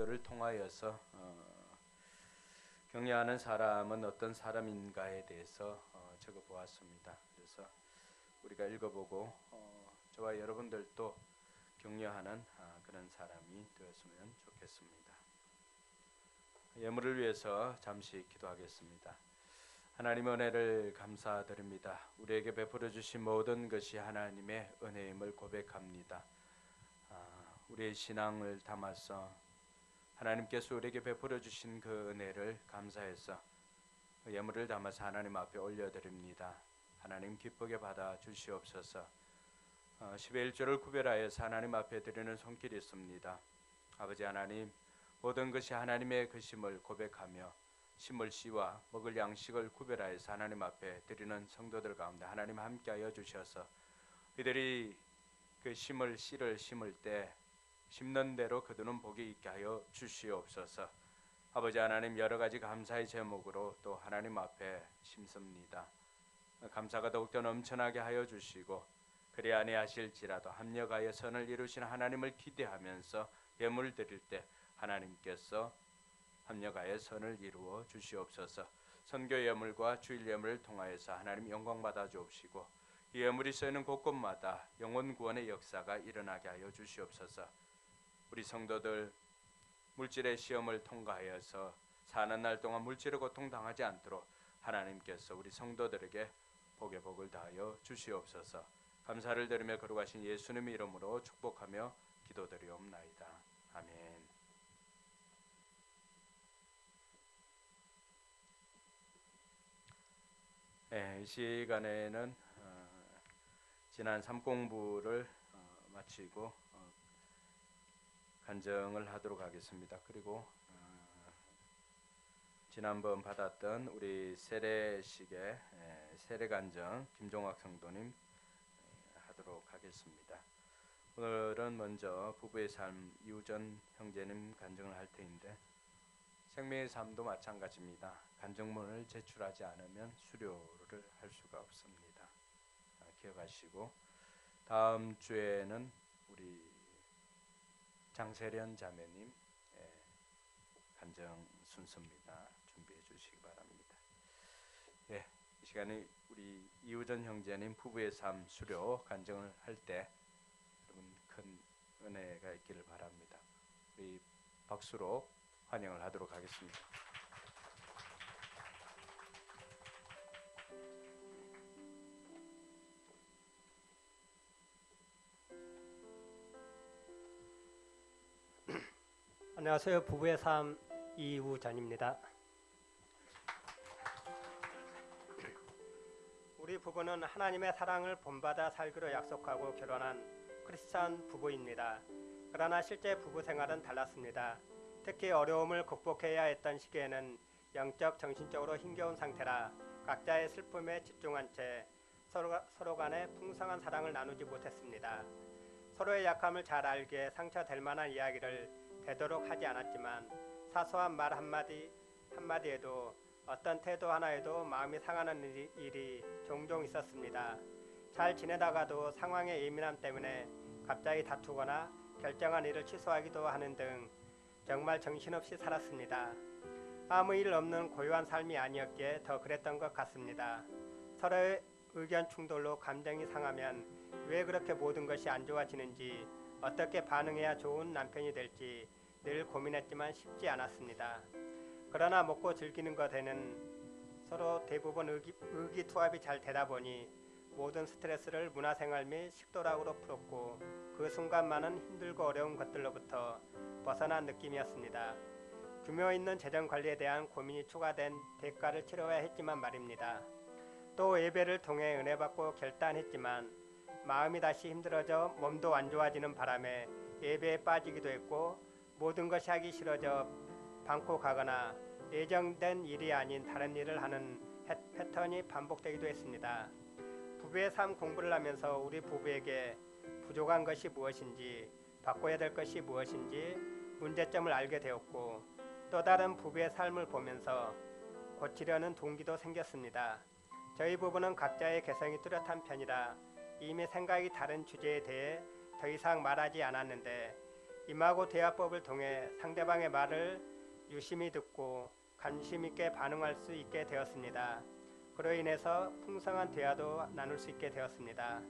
성도들을 통하여서 격려하는 사람은 어떤 사람인가에 대해서 적어보았습니다. 그래서 우리가 읽어보고 저와 여러분들도 격려하는 그런 사람이 되었으면 좋겠습니다. 예물을 위해서 잠시 기도하겠습니다. 하나님의 은혜를 감사드립니다. 우리에게 베풀어 주신 모든 것이 하나님의 은혜임을 고백합니다. 우리의 신앙을 담아서 하나님께서 우리에게 베풀어 주신 그 은혜를 감사해서 예물을 담아서 하나님 앞에 올려드립니다. 하나님 기쁘게 받아 주시옵소서. 10의 1조를 구별하여서 하나님 앞에 드리는 손길이 있습니다. 아버지 하나님, 모든 것이 하나님의 것임을 고백하며 심을 씨와 먹을 양식을 구별하여서 하나님 앞에 드리는 성도들 가운데 하나님 함께하여 주셔서 이들이 그 심을 씨를 심을 때 심는 대로 거두는 복이 있게 하여 주시옵소서. 아버지 하나님, 여러 가지 감사의 제목으로 또 하나님 앞에 심습니다. 감사가 더욱더 넘쳐나게 하여 주시고 그리 아니하실지라도 합력하여 선을 이루신 하나님을 기대하면서 예물 드릴 때 하나님께서 합력하여 선을 이루어 주시옵소서. 선교 예물과 주일 예물을 통하여서 하나님 영광 받아 주옵시고 이 예물이 쓰이는 곳곳마다 영혼 구원의 역사가 일어나게 하여 주시옵소서. 우리 성도들 물질의 시험을 통과하여서 사는 날 동안 물질의 고통 당하지 않도록 하나님께서 우리 성도들에게 복의 복을 다하여 주시옵소서. 감사를 드리며 거룩하신 예수님의 이름으로 축복하며 기도드리옵나이다. 아멘. 이 시간에는 지난 삼공부를 마치고 간증을 하도록 하겠습니다. 그리고 지난번 받았던 우리 세례식의 세례간증 김종학 성도님 하도록 하겠습니다. 오늘은 먼저 부부의 삶 이우전 형제님 간증을 할 터인데 생명의 삶도 마찬가지입니다. 간증문을 제출하지 않으면 수료를 할 수가 없습니다. 기억하시고 다음 주에는 우리 장세련 자매님 간증 순서입니다. 준비해 주시기 바랍니다. 이 시간에 우리 이우전 형제님 부부의 삶 수료 간증을 할 때 여러분 큰 은혜가 있기를 바랍니다. 우리 박수로 환영을 하도록 하겠습니다. 안녕하세요. 부부의 삶 이우전입니다. 우리 부부는 하나님의 사랑을 본받아 살기로 약속하고 결혼한 크리스찬 부부입니다. 그러나 실제 부부 생활은 달랐습니다. 특히 어려움을 극복해야 했던 시기에는 영적, 정신적으로 힘겨운 상태라 각자의 슬픔에 집중한 채 서로 간에 풍성한 사랑을 나누지 못했습니다. 서로의 약함을 잘 알기에 상처될 만한 이야기를 되도록 하지 않았지만 사소한 말 한마디에도 어떤 태도 하나에도 마음이 상하는 일이 종종 있었습니다. 잘 지내다가도 상황의 예민함 때문에 갑자기 다투거나 결정한 일을 취소하기도 하는 등 정말 정신없이 살았습니다. 아무 일 없는 고요한 삶이 아니었기에 더 그랬던 것 같습니다. 서로의 의견 충돌로 감정이 상하면 왜 그렇게 모든 것이 안 좋아지는지, 어떻게 반응해야 좋은 남편이 될지 늘 고민했지만 쉽지 않았습니다. 그러나 먹고 즐기는 것에는 서로 대부분 의기투합이 잘 되다 보니 모든 스트레스를 문화생활 및 식도락으로 풀었고 그 순간만은 힘들고 어려운 것들로부터 벗어난 느낌이었습니다. 규모 있는 재정관리에 대한 고민이 추가된 대가를 치러야 했지만 말입니다. 또 예배를 통해 은혜 받고 결단했지만 마음이 다시 힘들어져 몸도 안 좋아지는 바람에 예배에 빠지기도 했고 모든 것이 하기 싫어져 방콕 가거나 예정된 일이 아닌 다른 일을 하는 패턴이 반복되기도 했습니다. 부부의 삶 공부를 하면서 우리 부부에게 부족한 것이 무엇인지, 바꿔야 될 것이 무엇인지 문제점을 알게 되었고 또 다른 부부의 삶을 보면서 고치려는 동기도 생겼습니다. 저희 부부는 각자의 개성이 뚜렷한 편이라 이미 생각이 다른 주제에 대해 더 이상 말하지 않았는데 임하고 대화법을 통해 상대방의 말을 유심히 듣고 관심 있게 반응할 수 있게 되었습니다. 그로 인해서 풍성한 대화도 나눌 수 있게 되었습니다.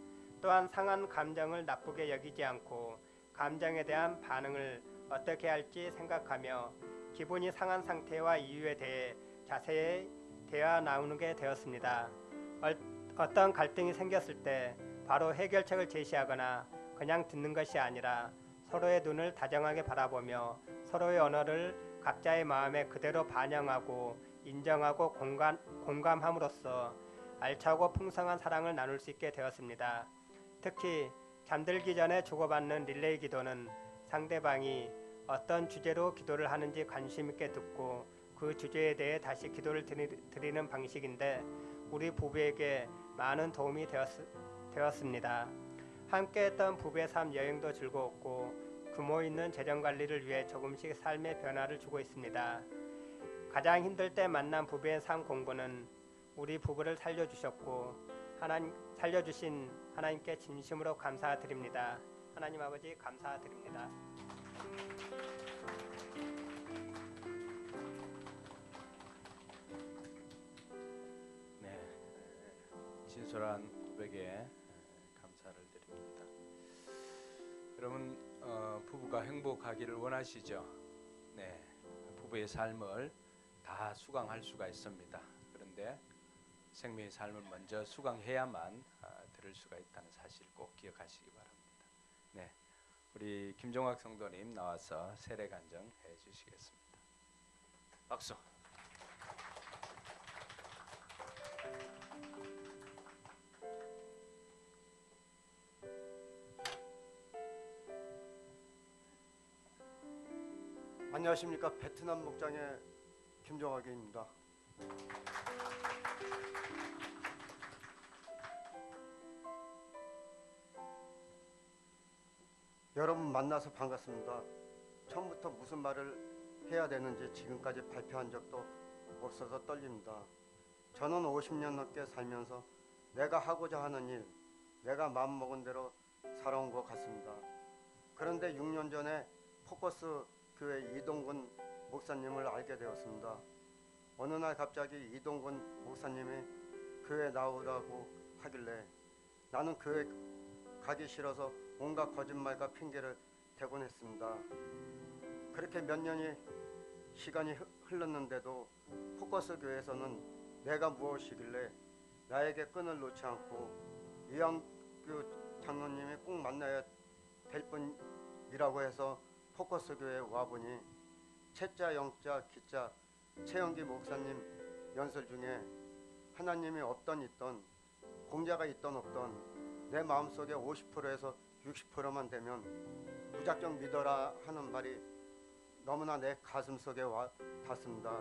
또한 상한 감정을 나쁘게 여기지 않고 감정에 대한 반응을 어떻게 할지 생각하며 기분이 상한 상태와 이유에 대해 자세히 대화 나누게 되었습니다. 어떤 갈등이 생겼을 때 바로 해결책을 제시하거나 그냥 듣는 것이 아니라 서로의 눈을 다정하게 바라보며 서로의 언어를 각자의 마음에 그대로 반영하고 인정하고 공감함으로써 알차고 풍성한 사랑을 나눌 수 있게 되었습니다. 특히 잠들기 전에 주고받는 릴레이 기도는 상대방이 어떤 주제로 기도를 하는지 관심 있게 듣고 그 주제에 대해 다시 기도를 드리는 방식인데 우리 부부에게 많은 도움이 되었습니다. 함께했던 부부의 삶 여행도 즐거웠고 규모 있는 재정 관리를 위해 조금씩 삶의 변화를 주고 있습니다. 가장 힘들 때 만난 부부의 삶 공부는 우리 부부를 살려주신 하나님께 진심으로 감사드립니다. 하나님 아버지 감사드립니다. 네, 진솔한 고백에 감사를 드립니다. 여러분 부부가 행복하기를 원하시죠? 네, 부부의 삶을 다 수강할 수가 있습니다. 그런데 생명의 삶을 먼저 수강해야만 들을 수가 있다는 사실 꼭 기억하시기 바랍니다. 네, 우리 김종학 성도님 나와서 세례 간증 해주시겠습니다. 박수. 안녕하십니까. 베트남 목장의 김종학입니다. 여러분 만나서 반갑습니다. 처음부터 무슨 말을 해야 되는지 지금까지 발표한 적도 없어서 떨립니다. 저는 50년 넘게 살면서 내가 하고자 하는 일, 내가 마음먹은 대로 살아온 것 같습니다. 그런데 6년 전에 포커스 교회 이동근 목사님을 알게 되었습니다. 어느 날 갑자기 이동근 목사님이 교회 나오라고 하길래 나는 교회 가기 싫어서 온갖 거짓말과 핑계를 대곤 했습니다. 그렇게 몇 년이 시간이 흘렀는데도 포커스 교회에서는 내가 무엇이길래 나에게 끈을 놓지 않고 이양규 장로님이 꼭 만나야 될 분이라고 해서 포커스 교회에 와보니 채자 영자 기자 최영기 목사님 연설 중에 하나님이 없던 있던 공자가 있던 없던 내 마음속에 50%에서 60%만 되면 무작정 믿어라 하는 말이 너무나 내 가슴속에 와 닿습니다.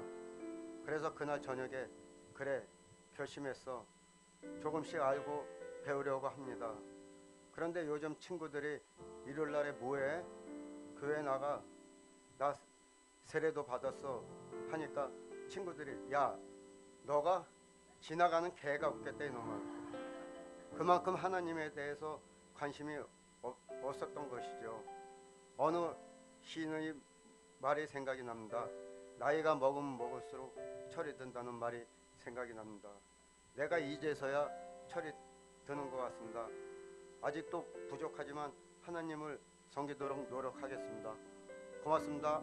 그래서 그날 저녁에 그래 결심했어. 조금씩 알고 배우려고 합니다. 그런데 요즘 친구들이 일요일날에 뭐해? 교회 나가. 나 세례도 받았어 하니까 친구들이 야 너가 지나가는 개가 없겠다 이놈아. 그만큼 하나님에 대해서 관심이 없었던 것이죠. 어느 시인의 말이 생각이 납니다. 나이가 먹으면 먹을수록 철이 든다는 말이 생각이 납니다. 내가 이제서야 철이 드는 것 같습니다. 아직도 부족하지만 하나님을 섬기도록 노력하겠습니다. 고맙습니다.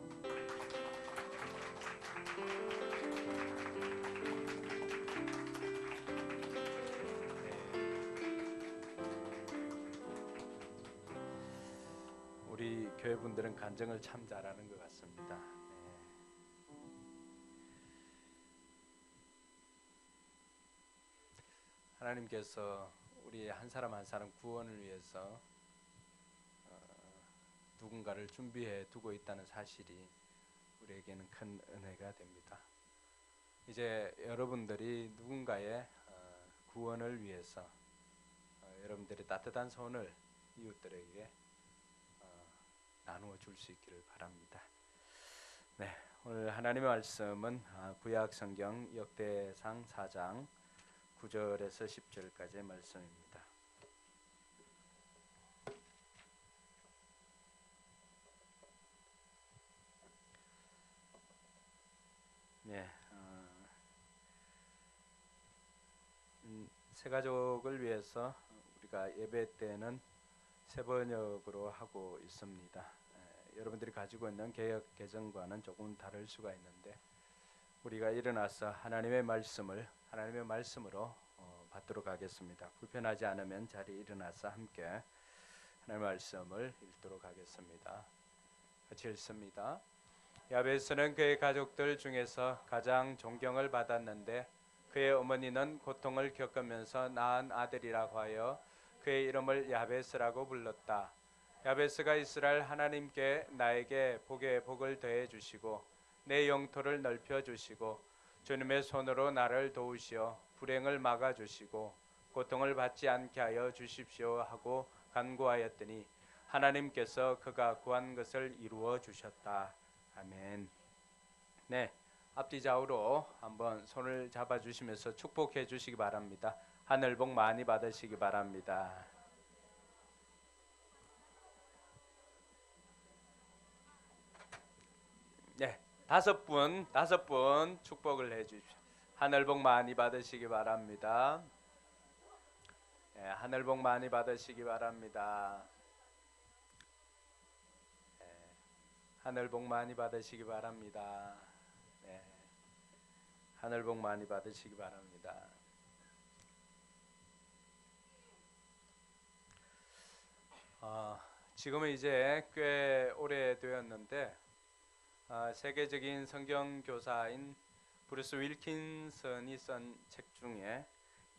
우리 교회분들은 간증을 참 잘하는 것 같습니다. 네. 하나님께서 우리 한 사람 한 사람 구원을 위해서 누군가를 준비해 두고 있다는 사실이 우리에게는 큰 은혜가 됩니다. 이제 여러분들이 누군가의 구원을 위해서 여러분들의 따뜻한 손을 이웃들에게 나누어 줄 수 있기를 바랍니다. 네, 오늘 하나님의 말씀은 구약 성경 역대상 4장 9절에서 10절까지의 말씀입니다. 새 가족을 위해서 우리가 예배 때는 새 번역으로 하고 있습니다. 여러분들이 가지고 있는 개역 개정과는 조금 다를 수가 있는데 우리가 일어나서 하나님의 말씀으로 받도록 하겠습니다. 불편하지 않으면 자리에 일어나서 함께 하나님의 말씀을 읽도록 하겠습니다. 같이 읽습니다. 야베스는 그의 가족들 중에서 가장 존경을 받았는데 그의 어머니는 고통을 겪으면서 낳은 아들이라고 하여 그의 이름을 야베스라고 불렀다. 야베스가 이스라엘 하나님께 나에게 복에 복을 더해 주시고 내 영토를 넓혀 주시고 주님의 손으로 나를 도우시어 불행을 막아 주시고 고통을 받지 않게 하여 주십시오 하고 간구하였더니 하나님께서 그가 구한 것을 이루어 주셨다. 아멘. 네, 앞뒤 좌우로 한번 손을 잡아 주시면서 축복해 주시기 바랍니다. 하늘 복 많이 받으시기 바랍니다. 네, 다섯 분 축복을 해 주십시오. 하늘 복 많이 받으시기 바랍니다. 네, 하늘 복 많이 받으시기 바랍니다. 네, 하늘 복 많이 받으시기 바랍니다. 네, 하늘 복 많이 받으시기 바랍니다. 지금은 이제 꽤 오래되었는데 세계적인 성경 교사인 브루스 윌킨슨이 쓴 책 중에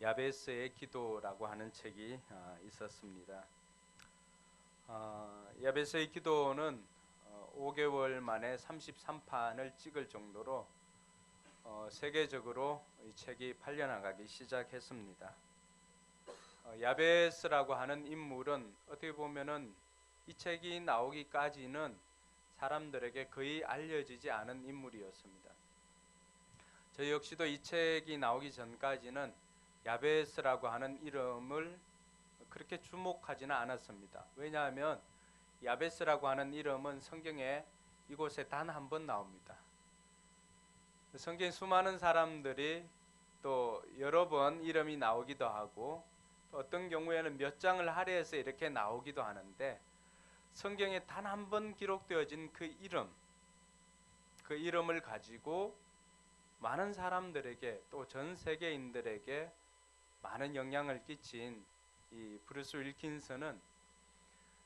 야베스의 기도라고 하는 책이 있었습니다. 야베스의 기도는 5개월 만에 33판을 찍을 정도로 세계적으로 이 책이 팔려나가기 시작했습니다. 야베스라고 하는 인물은 어떻게 보면은 이 책이 나오기까지는 사람들에게 거의 알려지지 않은 인물이었습니다. 저 역시도 이 책이 나오기 전까지는 야베스라고 하는 이름을 그렇게 주목하지는 않았습니다. 왜냐하면 야베스라고 하는 이름은 성경에 이곳에 단 한 번 나옵니다. 성경 수많은 사람들이 또 여러 번 이름이 나오기도 하고 어떤 경우에는 몇 장을 할애해서 이렇게 나오기도 하는데 성경에 단 한 번 기록되어진 그 이름을 가지고 많은 사람들에게 또 전 세계인들에게 많은 영향을 끼친 이 브루스 윌킨슨은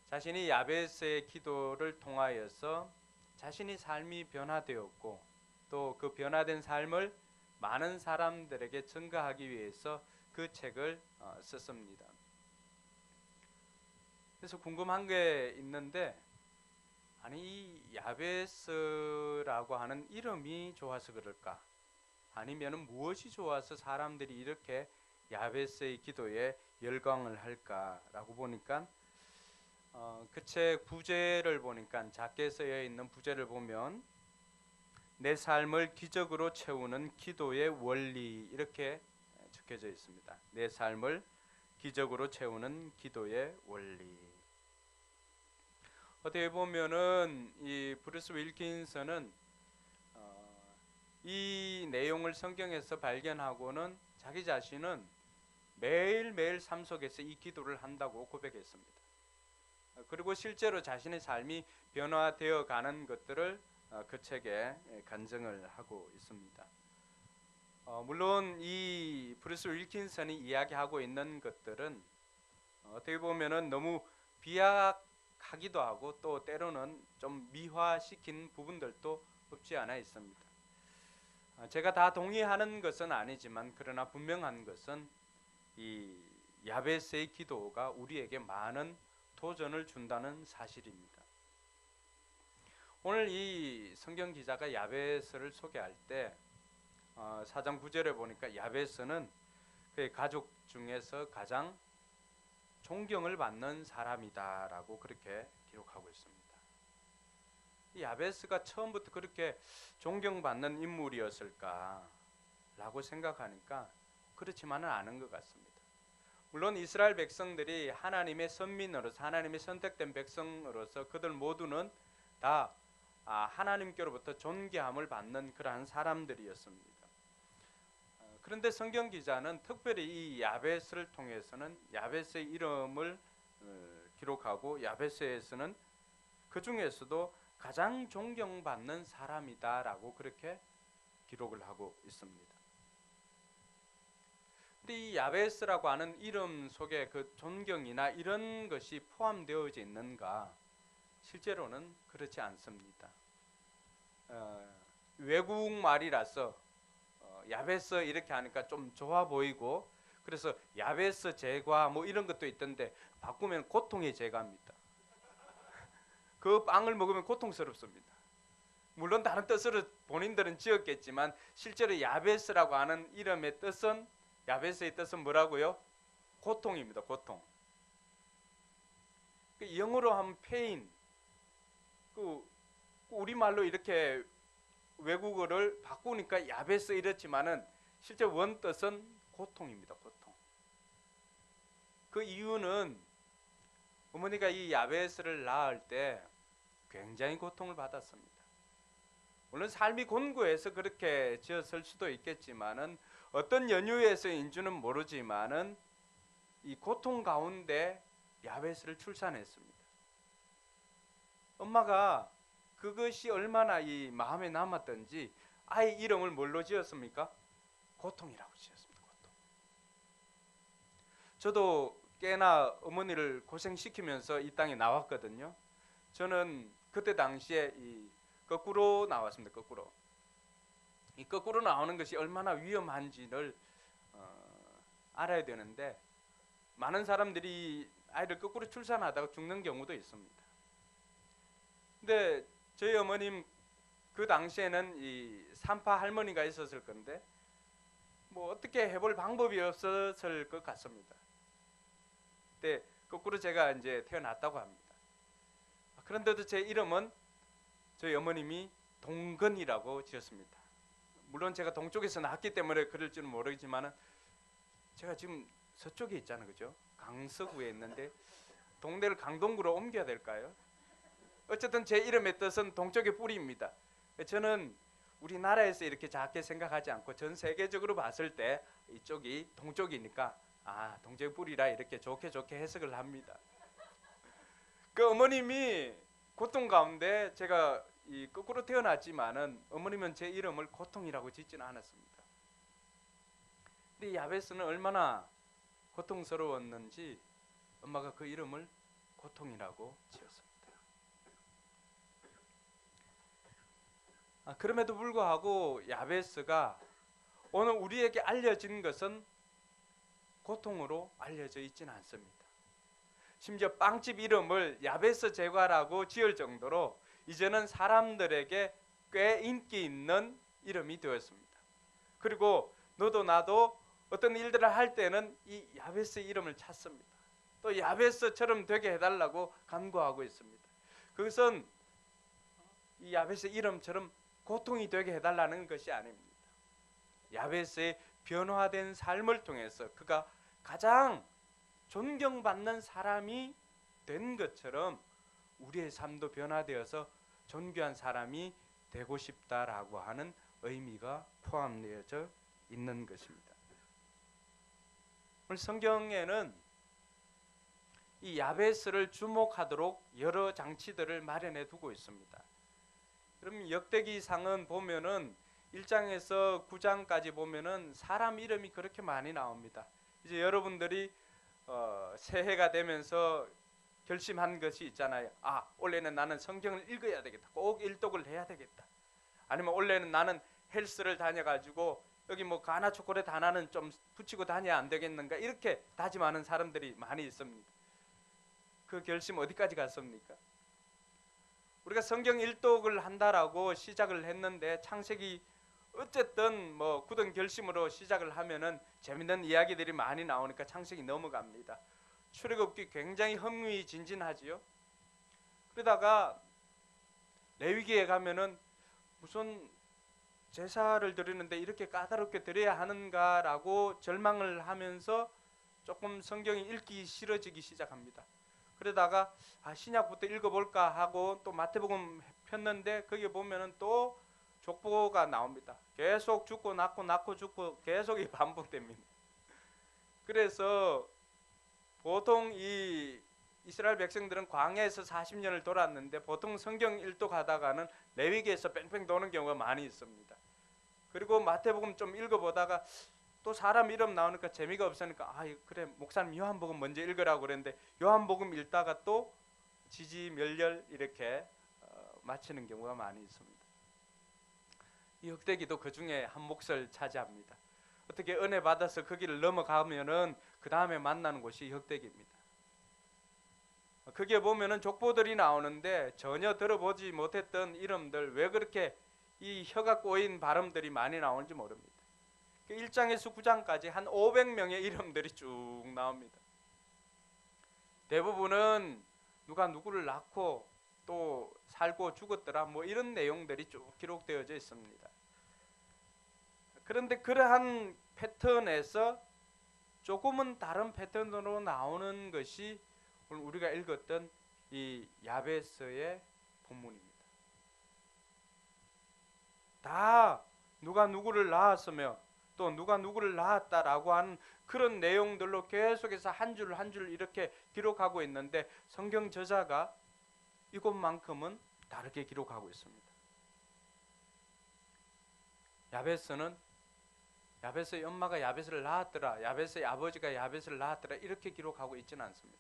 자신이 야베스의 기도를 통하여서 자신이 삶이 변화되었고 또 그 변화된 삶을 많은 사람들에게 증거하기 위해서 그 책을 썼습니다. 그래서 궁금한 게 있는데 아니 이 야베스라고 하는 이름이 좋아서 그럴까? 아니면 무엇이 좋아서 사람들이 이렇게 야베스의 기도에 열광을 할까라고 보니까 그 책 부제를 보니까 작게 쓰여 있는 부제를 보면 내 삶을 기적으로 채우는 기도의 원리 이렇게 적혀져 있습니다. 내 삶을 기적으로 채우는 기도의 원리. 어떻게 보면은 이 브루스 윌킨슨은 이 내용을 성경에서 발견하고는 자기 자신은 매일매일 삶 속에서 이 기도를 한다고 고백했습니다. 그리고 실제로 자신의 삶이 변화되어 가는 것들을 그 책에 간증을 하고 있습니다. 물론 이 브루스 윌킨슨이 이야기하고 있는 것들은 어떻게 보면은 너무 비약하기도 하고 또 때로는 좀 미화시킨 부분들도 없지 않아 있습니다. 제가 다 동의하는 것은 아니지만 그러나 분명한 것은 이 야베스의 기도가 우리에게 많은 도전을 준다는 사실입니다. 오늘 이 성경 기자가 야베스를 소개할 때 4장 9절에 보니까 야베스는 그의 가족 중에서 가장 존경을 받는 사람이다라고 그렇게 기록하고 있습니다. 이 야베스가 처음부터 그렇게 존경받는 인물이었을까라고 생각하니까 그렇지만은 않은 것 같습니다. 물론 이스라엘 백성들이 하나님의 선민으로서 하나님의 선택된 백성으로서 그들 모두는 다 하나님께로부터 존귀함을 받는 그러한 사람들이었습니다. 그런데 성경 기자는 특별히 이 야베스를 통해서는 야베스의 이름을 기록하고 야베스에서는 그 중에서도 가장 존경받는 사람이다라고 그렇게 기록을 하고 있습니다. 근데 이 야베스라고 하는 이름 속에 그 존경이나 이런 것이 포함되어져 있는가? 실제로는 그렇지 않습니다. 외국 말이라서 야베스 이렇게 하니까 좀 좋아 보이고, 그래서 야베스 제과 뭐 이런 것도 있던데 바꾸면 고통의 제과입니다. 그 빵을 먹으면 고통스럽습니다. 물론 다른 뜻으로 본인들은 지었겠지만 실제로 야베스라고 하는 이름의 뜻은, 야베스의 뜻은 뭐라고요? 고통입니다. 고통. 영어로 하면 pain. 우리말로 이렇게 외국어를 바꾸니까 야베스 이렇지만은 실제 원 뜻은 고통입니다. 고통. 그 이유는 어머니가 이 야베스를 낳을 때 굉장히 고통을 받았습니다. 물론 삶이 곤고해서 그렇게 지었을 수도 있겠지만은 어떤 연유에서인지는 모르지만은 이 고통 가운데 야베스를 출산했습니다. 엄마가 그것이 얼마나 이 마음에 남았던지 아이 이름을 뭘로 지었습니까? 고통이라고 지었습니다. 고통. 저도 꽤나 어머니를 고생시키면서 이 땅에 나왔거든요. 저는 그때 당시에 이 거꾸로 나왔습니다. 거꾸로. 이 거꾸로 나오는 것이 얼마나 위험한지를 알아야 되는데 많은 사람들이 아이를 거꾸로 출산하다가 죽는 경우도 있습니다. 근데 저희 어머님 그 당시에는 이 산파 할머니가 있었을 건데 뭐 어떻게 해볼 방법이 없었을 것 같습니다. 그때 거꾸로 제가 이제 태어났다고 합니다. 그런데도 제 이름은 저희 어머님이 동근이라고 지었습니다. 물론 제가 동쪽에서 나왔기 때문에 그럴지는 모르지만은 제가 지금 서쪽에 있잖아요, 그죠? 강서구에 있는데 동네를 강동구로 옮겨야 될까요? 어쨌든 제 이름의 뜻은 동쪽의 뿌리입니다. 저는 우리나라에서 이렇게 작게 생각하지 않고 전 세계적으로 봤을 때 이쪽이 동쪽이니까 동쪽의 뿌리라 이렇게 좋게 해석을 합니다. 그 어머님이 고통 가운데 제가 이 거꾸로 태어났지만은 어머님은 제 이름을 고통이라고 짓지는 않았습니다. 근데 야베스는 얼마나 고통스러웠는지 엄마가 그 이름을 고통이라고 지었습니다. 그럼에도 불구하고 야베스가 오늘 우리에게 알려진 것은 고통으로 알려져 있지는 않습니다. 심지어 빵집 이름을 야베스 제과라고 지을 정도로 이제는 사람들에게 꽤 인기 있는 이름이 되었습니다. 그리고 너도 나도 어떤 일들을 할 때는 이 야베스 이름을 찾습니다. 또 야베스처럼 되게 해달라고 간구하고 있습니다. 그것은 이 야베스 이름처럼 고통이 되게 해달라는 것이 아닙니다. 야베스의 변화된 삶을 통해서 그가 가장 존경받는 사람이 된 것처럼 우리의 삶도 변화되어서 존귀한 사람이 되고 싶다라고 하는 의미가 포함되어져 있는 것입니다. 오늘 성경에는 이 야베스를 주목하도록 여러 장치들을 마련해 두고 있습니다. 그럼 역대기상은 보면은 1장에서 9장까지 보면은 사람 이름이 그렇게 많이 나옵니다. 이제 여러분들이 새해가 되면서 결심한 것이 있잖아요. 올해는 나는 성경을 읽어야 되겠다. 꼭 일독을 해야 되겠다. 아니면 올해는 나는 헬스를 다녀가지고 여기 뭐 가나 초콜릿 하나는 좀 붙이고 다녀야 안 되겠는가, 이렇게 다짐하는 사람들이 많이 있습니다. 그 결심 어디까지 갔습니까? 우리가 성경 일독을 한다라고 시작을 했는데 창세기 어쨌든 뭐 굳은 결심으로 시작을 하면은 재밌는 이야기들이 많이 나오니까 창세기 넘어갑니다. 출애굽기 굉장히 흥미진진하지요. 그러다가 레위기에 가면은 무슨 제사를 드리는데 이렇게 까다롭게 드려야 하는가라고 절망을 하면서 조금 성경이 읽기 싫어지기 시작합니다. 그러다가 신약부터 읽어볼까 하고 또 마태복음 폈는데 거기에 보면은 또 족보가 나옵니다. 계속 죽고 낳고 죽고 계속 이 반복됩니다. 그래서 보통 이 이스라엘 백성들은 광야에서 40년을 돌았는데 보통 성경 일도 가다가는 레위기에서 뺑뺑 도는 경우가 많이 있습니다. 그리고 마태복음 좀 읽어보다가 또 사람 이름 나오니까 재미가 없으니까 그래 목사님 요한복음 먼저 읽으라고 그랬는데 요한복음 읽다가 또 지지멸렬 이렇게 마치는 경우가 많이 있습니다. 이 흑대기도 그 중에 한 몫을 차지합니다. 어떻게 은혜 받아서 그 길을 넘어가면은 그 다음에 만나는 곳이 흑대기입니다. 거기에 보면은 족보들이 나오는데 전혀 들어보지 못했던 이름들, 왜 그렇게 이 혀가 꼬인 발음들이 많이 나오는지 모릅니다. 1장에서 9장까지 한 500명의 이름들이 쭉 나옵니다. 대부분은 누가 누구를 낳고 또 살고 죽었더라 뭐 이런 내용들이 쭉 기록되어져 있습니다. 그런데 그러한 패턴에서 조금은 다른 패턴으로 나오는 것이 오늘 우리가 읽었던 이 야베스의 본문입니다. 다 누가 누구를 낳았으며 또 누가 누구를 낳았다라고 하는 그런 내용들로 계속해서 한 줄 한 줄 이렇게 기록하고 있는데 성경 저자가 이것만큼은 다르게 기록하고 있습니다. 야베스의 엄마가 야베스를 낳았더라, 야베스의 아버지가 야베스를 낳았더라 이렇게 기록하고 있지는 않습니다.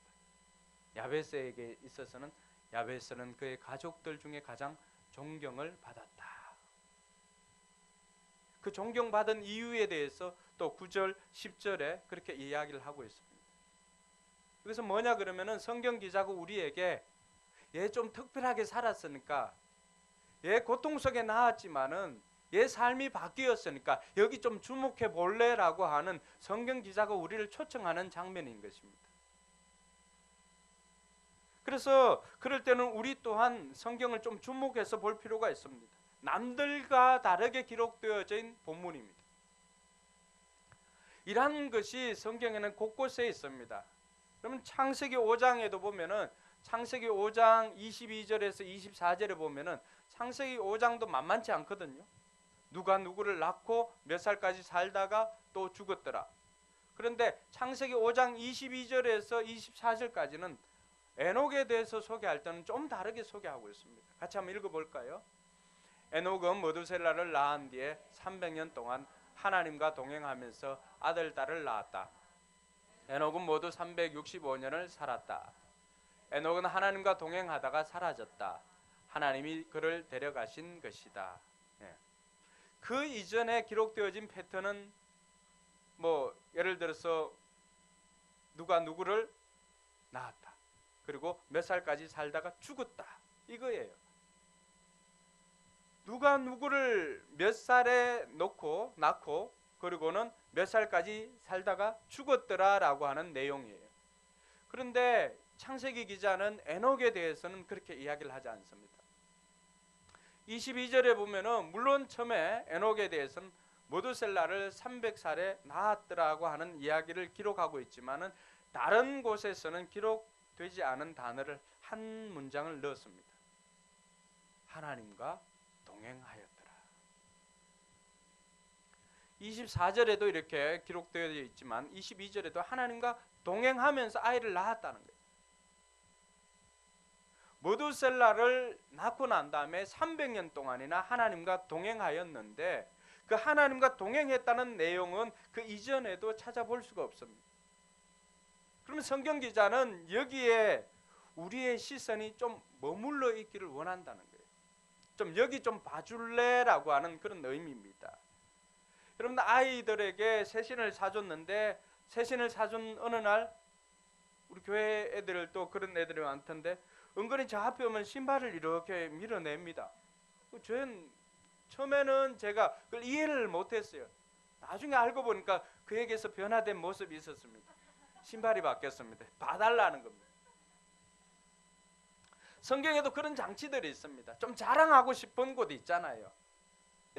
야베스에게 있어서는 야베스는 그의 가족들 중에 가장 존경을 받았다. 그 존경받은 이유에 대해서 또 9절, 10절에 그렇게 이야기를 하고 있습니다. 그래서 뭐냐 그러면은 성경 기자가 우리에게 얘 좀 특별하게 살았으니까, 얘 고통 속에 나왔지만은 얘 삶이 바뀌었으니까 여기 좀 주목해 볼래라고 하는 성경 기자가 우리를 초청하는 장면인 것입니다. 그래서 그럴 때는 우리 또한 성경을 좀 주목해서 볼 필요가 있습니다. 남들과 다르게 기록되어져 있는 본문입니다. 이런 것이 성경에는 곳곳에 있습니다. 그러면 창세기 5장에도 보면은 창세기 5장 22절에서 24절에 보면은 창세기 5장도 만만치 않거든요. 누가 누구를 낳고 몇 살까지 살다가 또 죽었더라. 그런데 창세기 5장 22절에서 24절까지는 에녹에 대해서 소개할 때는 좀 다르게 소개하고 있습니다. 같이 한번 읽어볼까요? 에녹은 머두셀라를 낳은 뒤에 300년 동안 하나님과 동행하면서 아들, 딸을 낳았다. 에녹은 모두 365년을 살았다. 에녹은 하나님과 동행하다가 사라졌다. 하나님이 그를 데려가신 것이다. 그 이전에 기록되어진 패턴은 뭐 예를 들어서 누가 누구를 낳았다. 그리고 몇 살까지 살다가 죽었다. 이거예요. 누가 누구를 몇 살에 낳고 그리고는 몇 살까지 살다가 죽었더라라고 하는 내용이에요. 그런데 창세기 기자는 에녹에 대해서는 그렇게 이야기를 하지 않습니다. 22절에 보면은 물론 처음에 에녹에 대해서는 모두셀라를 300살에 낳았더라고 하는 이야기를 기록하고 있지만은 다른 곳에서는 기록되지 않은 단어를 한 문장을 넣었습니다. 하나님과 동행하였더라. 24절에도 이렇게 기록되어 있지만 22절에도 하나님과 동행하면서 아이를 낳았다는 거예요. 모두셀라를 낳고 난 다음에 300년 동안이나 하나님과 동행하였는데 그 하나님과 동행했다는 내용은 그 이전에도 찾아볼 수가 없습니다. 그러면 성경 기자는 여기에 우리의 시선이 좀 머물러 있기를 원한다는 거예요. 좀 여기 좀 봐줄래라고 하는 그런 의미입니다. 여러분 아이들에게 새신을 사줬는데 새신을 사준 어느 날 우리 교회 애들도 그런 애들이 많던데 은근히 저 앞에 오면 신발을 이렇게 밀어냅니다. 저는 처음에는 제가 그걸 이해를 못했어요. 나중에 알고 보니까 그에게서 변화된 모습이 있었습니다. 신발이 바뀌었습니다. 봐달라는 겁니다. 성경에도 그런 장치들이 있습니다. 좀 자랑하고 싶은 곳이 있잖아요.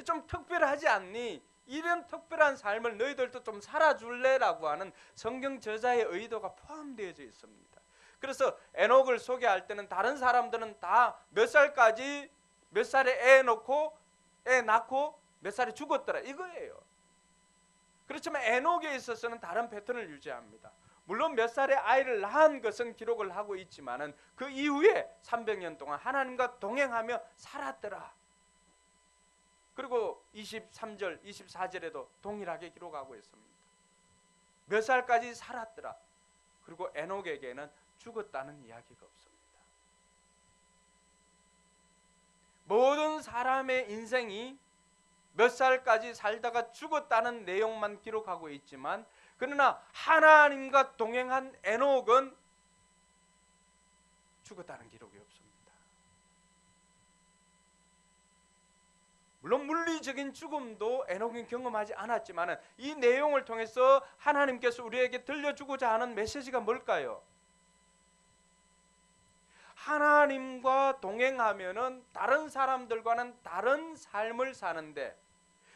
좀 특별하지 않니? 이런 특별한 삶을 너희들도 좀 살아줄래라고 하는 성경 저자의 의도가 포함되어져 있습니다. 그래서 에녹을 소개할 때는 다른 사람들은 다 몇 살까지 몇 살에 애 놓고 애 낳고 몇 살에 죽었더라 이거예요. 그렇지만 에녹에 있어서는 다른 패턴을 유지합니다. 물론 몇 살에 아이를 낳은 것은 기록을 하고 있지만은 그 이후에 300년 동안 하나님과 동행하며 살았더라. 그리고 23절, 24절에도 동일하게 기록하고 있습니다. 몇 살까지 살았더라. 그리고 에녹에게는 죽었다는 이야기가 없습니다. 모든 사람의 인생이 몇 살까지 살다가 죽었다는 내용만 기록하고 있지만 그러나 하나님과 동행한 에녹은 죽었다는 기록이 없습니다. 물론 물리적인 죽음도 에녹은 경험하지 않았지만 이 내용을 통해서 하나님께서 우리에게 들려주고자 하는 메시지가 뭘까요? 하나님과 동행하면은 다른 사람들과는 다른 삶을 사는데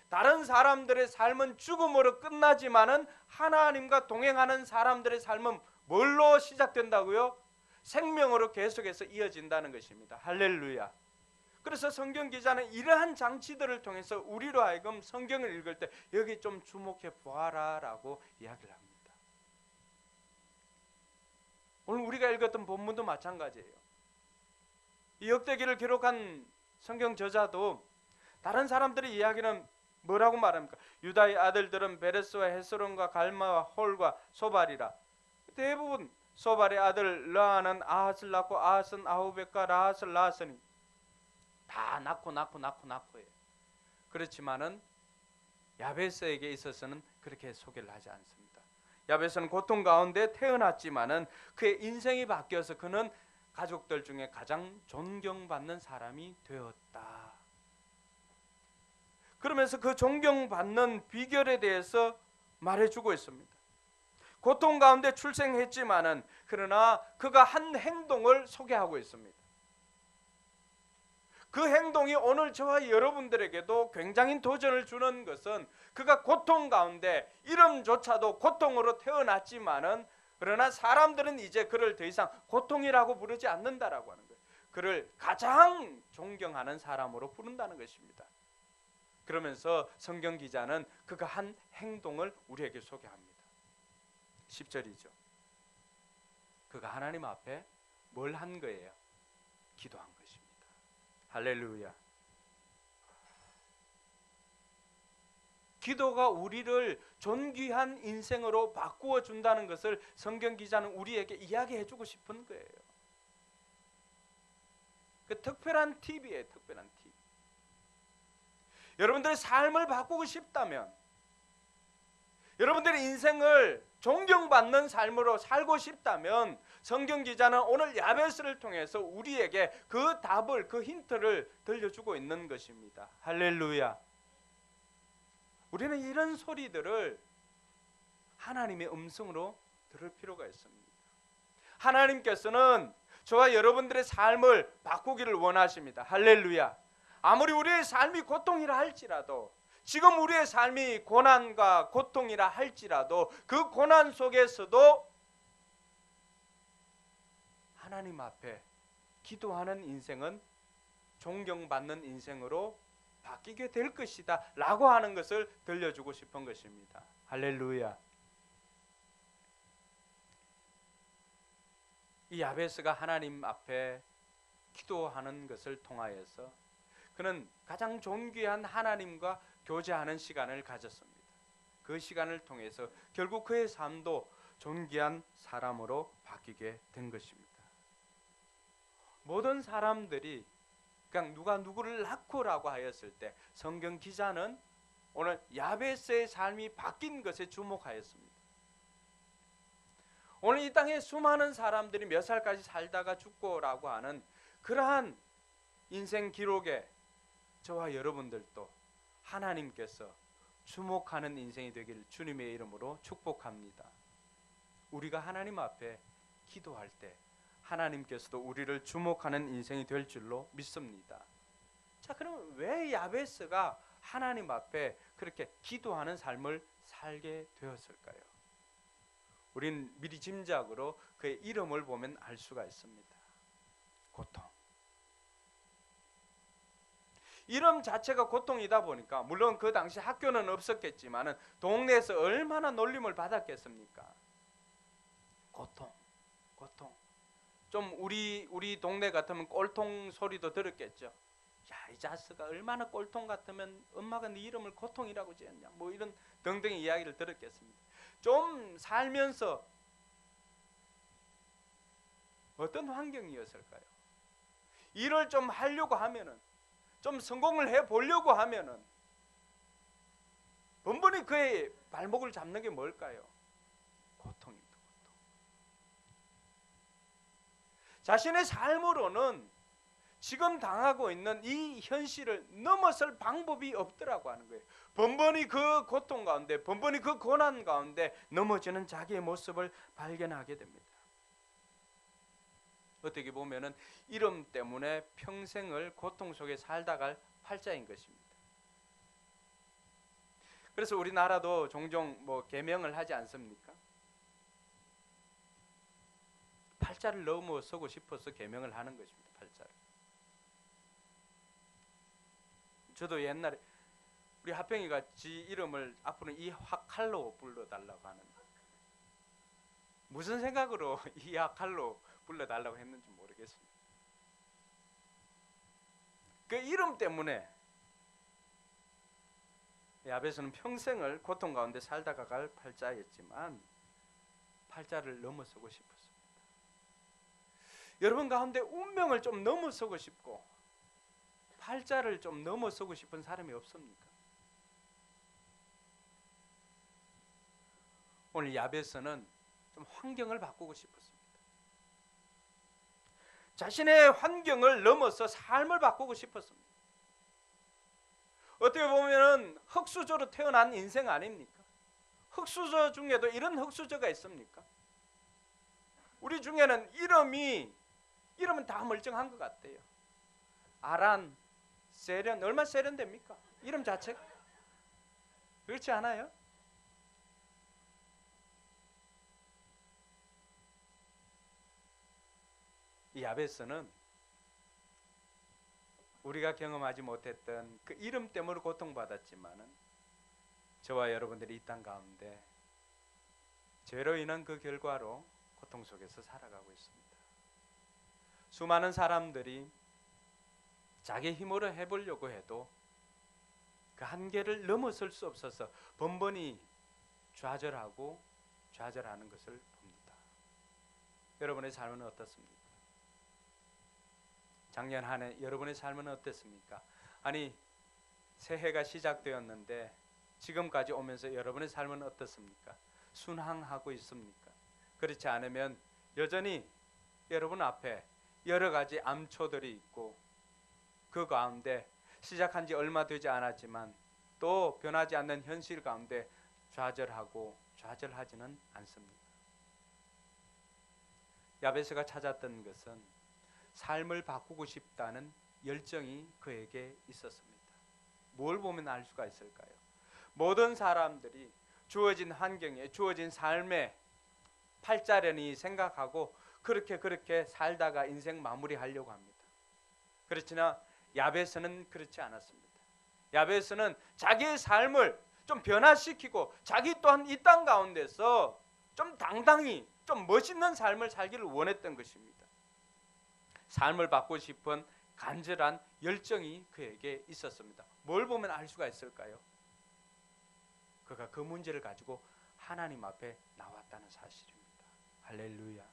다른 사람들의 삶은 죽음으로 끝나지만은 하나님과 동행하는 사람들의 삶은 뭘로 시작된다고요? 생명으로 계속해서 이어진다는 것입니다. 할렐루야. 그래서 성경 기자는 이러한 장치들을 통해서 우리로 하여금 성경을 읽을 때 여기 좀 주목해 보아라라고 이야기를 합니다. 오늘 우리가 읽었던 본문도 마찬가지예요. 이 역대기를 기록한 성경 저자도 다른 사람들의 이야기는 뭐라고 말합니까? 유다의 아들들은 베레스와 헤스론과 갈마와 홀과 소발이라. 대부분 소발의 아들 르아는 아핫을 낳고 아핫은 아후벳과 라핫을 낳았으니 다 낳고예요. 그렇지만은 야베스에게 있어서는 그렇게 소개를 하지 않습니다. 야베스는 고통 가운데 태어났지만은 그의 인생이 바뀌어서 그는 가족들 중에 가장 존경받는 사람이 되었다. 그러면서 그 존경받는 비결에 대해서 말해주고 있습니다. 고통 가운데 출생했지만은 그러나 그가 한 행동을 소개하고 있습니다. 그 행동이 오늘 저와 여러분들에게도 굉장히 도전을 주는 것은 그가 고통 가운데 이름조차도 고통으로 태어났지만은 그러나 사람들은 이제 그를 더 이상 고통이라고 부르지 않는다라고 하는 거예요. 그를 가장 존경하는 사람으로 부른다는 것입니다. 그러면서 성경 기자는 그가 한 행동을 우리에게 소개합니다. 10절이죠. 그가 하나님 앞에 뭘 한 거예요? 기도한 것입니다. 할렐루야. 기도가 우리를 존귀한 인생으로 바꾸어 준다는 것을 성경 기자는 우리에게 이야기해 주고 싶은 거예요. 그 특별한 팁이에요. 특별한 팁. 여러분들의 삶을 바꾸고 싶다면, 여러분들의 인생을 존경받는 삶으로 살고 싶다면 성경 기자는 오늘 야베스를 통해서 우리에게 그 답을, 그 힌트를 들려주고 있는 것입니다. 할렐루야. 우리는 이런 소리들을 하나님의 음성으로 들을 필요가 있습니다. 하나님께서는 저와 여러분들의 삶을 바꾸기를 원하십니다. 할렐루야. 아무리 우리의 삶이 고통이라 할지라도, 지금 우리의 삶이 고난과 고통이라 할지라도 그 고난 속에서도 하나님 앞에 기도하는 인생은 존경받는 인생으로 바뀌게 될 것이다 라고 하는 것을 들려주고 싶은 것입니다. 할렐루야. 이 야베스가 하나님 앞에 기도하는 것을 통하여서 그는 가장 존귀한 하나님과 교제하는 시간을 가졌습니다. 그 시간을 통해서 결국 그의 삶도 존귀한 사람으로 바뀌게 된 것입니다. 모든 사람들이 그냥 누가 누구를 낳고라고 하였을 때 성경 기자는 오늘 야베스의 삶이 바뀐 것에 주목하였습니다. 오늘 이 땅에 수많은 사람들이 몇 살까지 살다가 죽고라고 하는 그러한 인생 기록에 저와 여러분들도 하나님께서 주목하는 인생이 되기를 주님의 이름으로 축복합니다. 우리가 하나님 앞에 기도할 때 하나님께서도 우리를 주목하는 인생이 될 줄로 믿습니다. 자, 그럼 왜 야베스가 하나님 앞에 그렇게 기도하는 삶을 살게 되었을까요? 우린 미리 짐작으로 그의 이름을 보면 알 수가 있습니다. 고통. 이름 자체가 고통이다 보니까 물론 그 당시 학교는 없었겠지만은 동네에서 얼마나 놀림을 받았겠습니까? 고통. 좀 우리 동네 같으면 꼴통 소리도 들었겠죠. 야, 이 자스가 얼마나 꼴통 같으면 엄마가 네 이름을 고통이라고 지었냐. 뭐 이런 등등의 이야기를 들었겠습니다. 좀 살면서 어떤 환경이었을까요? 일을 좀 하려고 하면은, 좀 성공을 해 보려고 하면은 번번이 그의 발목을 잡는 게 뭘까요? 고통입니다. 고통. 자신의 삶으로는 지금 당하고 있는 이 현실을 넘어설 방법이 없더라고 하는 거예요. 번번이 그 고통 가운데, 번번이 그 고난 가운데 넘어지는 자기의 모습을 발견하게 됩니다. 어떻게 보면은 이름 때문에 평생을 고통 속에 살다 갈 팔자인 것입니다. 그래서 우리나라도 종종 뭐 계명을 하지 않습니까? 팔자를 넘어서고 싶어서 계명을 하는 것입니다. 팔자를. 저도 옛날에 우리 하평이가 지 이름을 앞으로 이 화칼로 불러달라고 하는, 무슨 생각으로 이 화칼로 불러달라고 했는지 모르겠습니다. 그 이름 때문에 야베스는 평생을 고통 가운데 살다가 갈 팔자였지만 팔자를 넘어서고 싶었습니다. 여러분 가운데 운명을 좀 넘어서고 싶고 팔자를 좀 넘어서고 싶은 사람이 없습니까? 오늘 야베스는 좀 환경을 바꾸고 싶었습니다. 자신의 환경을 넘어서 삶을 바꾸고 싶었습니다. 어떻게 보면은 흙수저로 태어난 인생 아닙니까? 흙수저 중에도 이런 흙수저가 있습니까? 우리 중에는 이름은 다 멀쩡한 것 같아요. 아란, 세련, 얼마나 세련됩니까? 이름 자체가. 그렇지 않아요? 이 야베스는 우리가 경험하지 못했던 그 이름 때문에 고통받았지만은 저와 여러분들이 이 땅 가운데 죄로 인한 그 결과로 고통 속에서 살아가고 있습니다. 수많은 사람들이 자기 힘으로 해보려고 해도 그 한계를 넘어설 수 없어서 번번이 좌절하는 것을 봅니다. 여러분의 삶은 어떻습니까? 작년 한 해 여러분의 삶은 어땠습니까? 아니, 새해가 시작되었는데 지금까지 오면서 여러분의 삶은 어떻습니까? 순항하고 있습니까? 그렇지 않으면 여전히 여러분 앞에 여러 가지 암초들이 있고 그 가운데 시작한 지 얼마 되지 않았지만 또 변하지 않는 현실 가운데 좌절하지는 않습니다. 야베스가 찾았던 것은 삶을 바꾸고 싶다는 열정이 그에게 있었습니다. 뭘 보면 알 수가 있을까요? 모든 사람들이 주어진 환경에, 주어진 삶에 팔자련이 생각하고 그렇게 살다가 인생 마무리하려고 합니다. 그렇지나 야베스는 그렇지 않았습니다. 야베스는 자기의 삶을 좀 변화시키고 자기 또한 이 땅 가운데서 좀 당당히, 좀 멋있는 삶을 살기를 원했던 것입니다. 삶을 바꾸고 싶은 간절한 열정이 그에게 있었습니다. 뭘 보면 알 수가 있을까요? 그가 그 문제를 가지고 하나님 앞에 나왔다는 사실입니다. 할렐루야.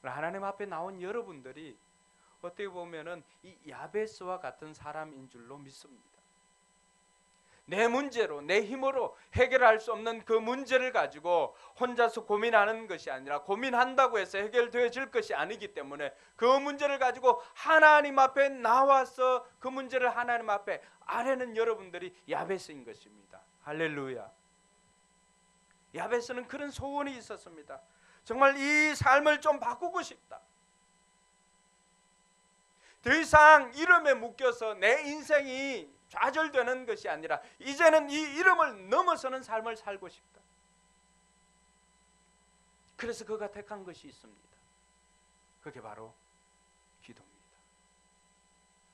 하나님 앞에 나온 여러분들이 어떻게 보면은 이 야베스와 같은 사람인 줄로 믿습니다. 내 문제로, 내 힘으로 해결할 수 없는 그 문제를 가지고 혼자서 고민하는 것이 아니라 고민한다고 해서 해결되어질 것이 아니기 때문에 그 문제를 가지고 하나님 앞에 나와서 그 문제를 하나님 앞에 아뢰는 여러분들이 야베스인 것입니다. 할렐루야. 야베스는 그런 소원이 있었습니다. 정말 이 삶을 좀 바꾸고 싶다. 더 이상 이름에 묶여서 내 인생이 좌절되는 것이 아니라 이제는 이 이름을 넘어서는 삶을 살고 싶다. 그래서 그가 택한 것이 있습니다. 그게 바로 기도입니다.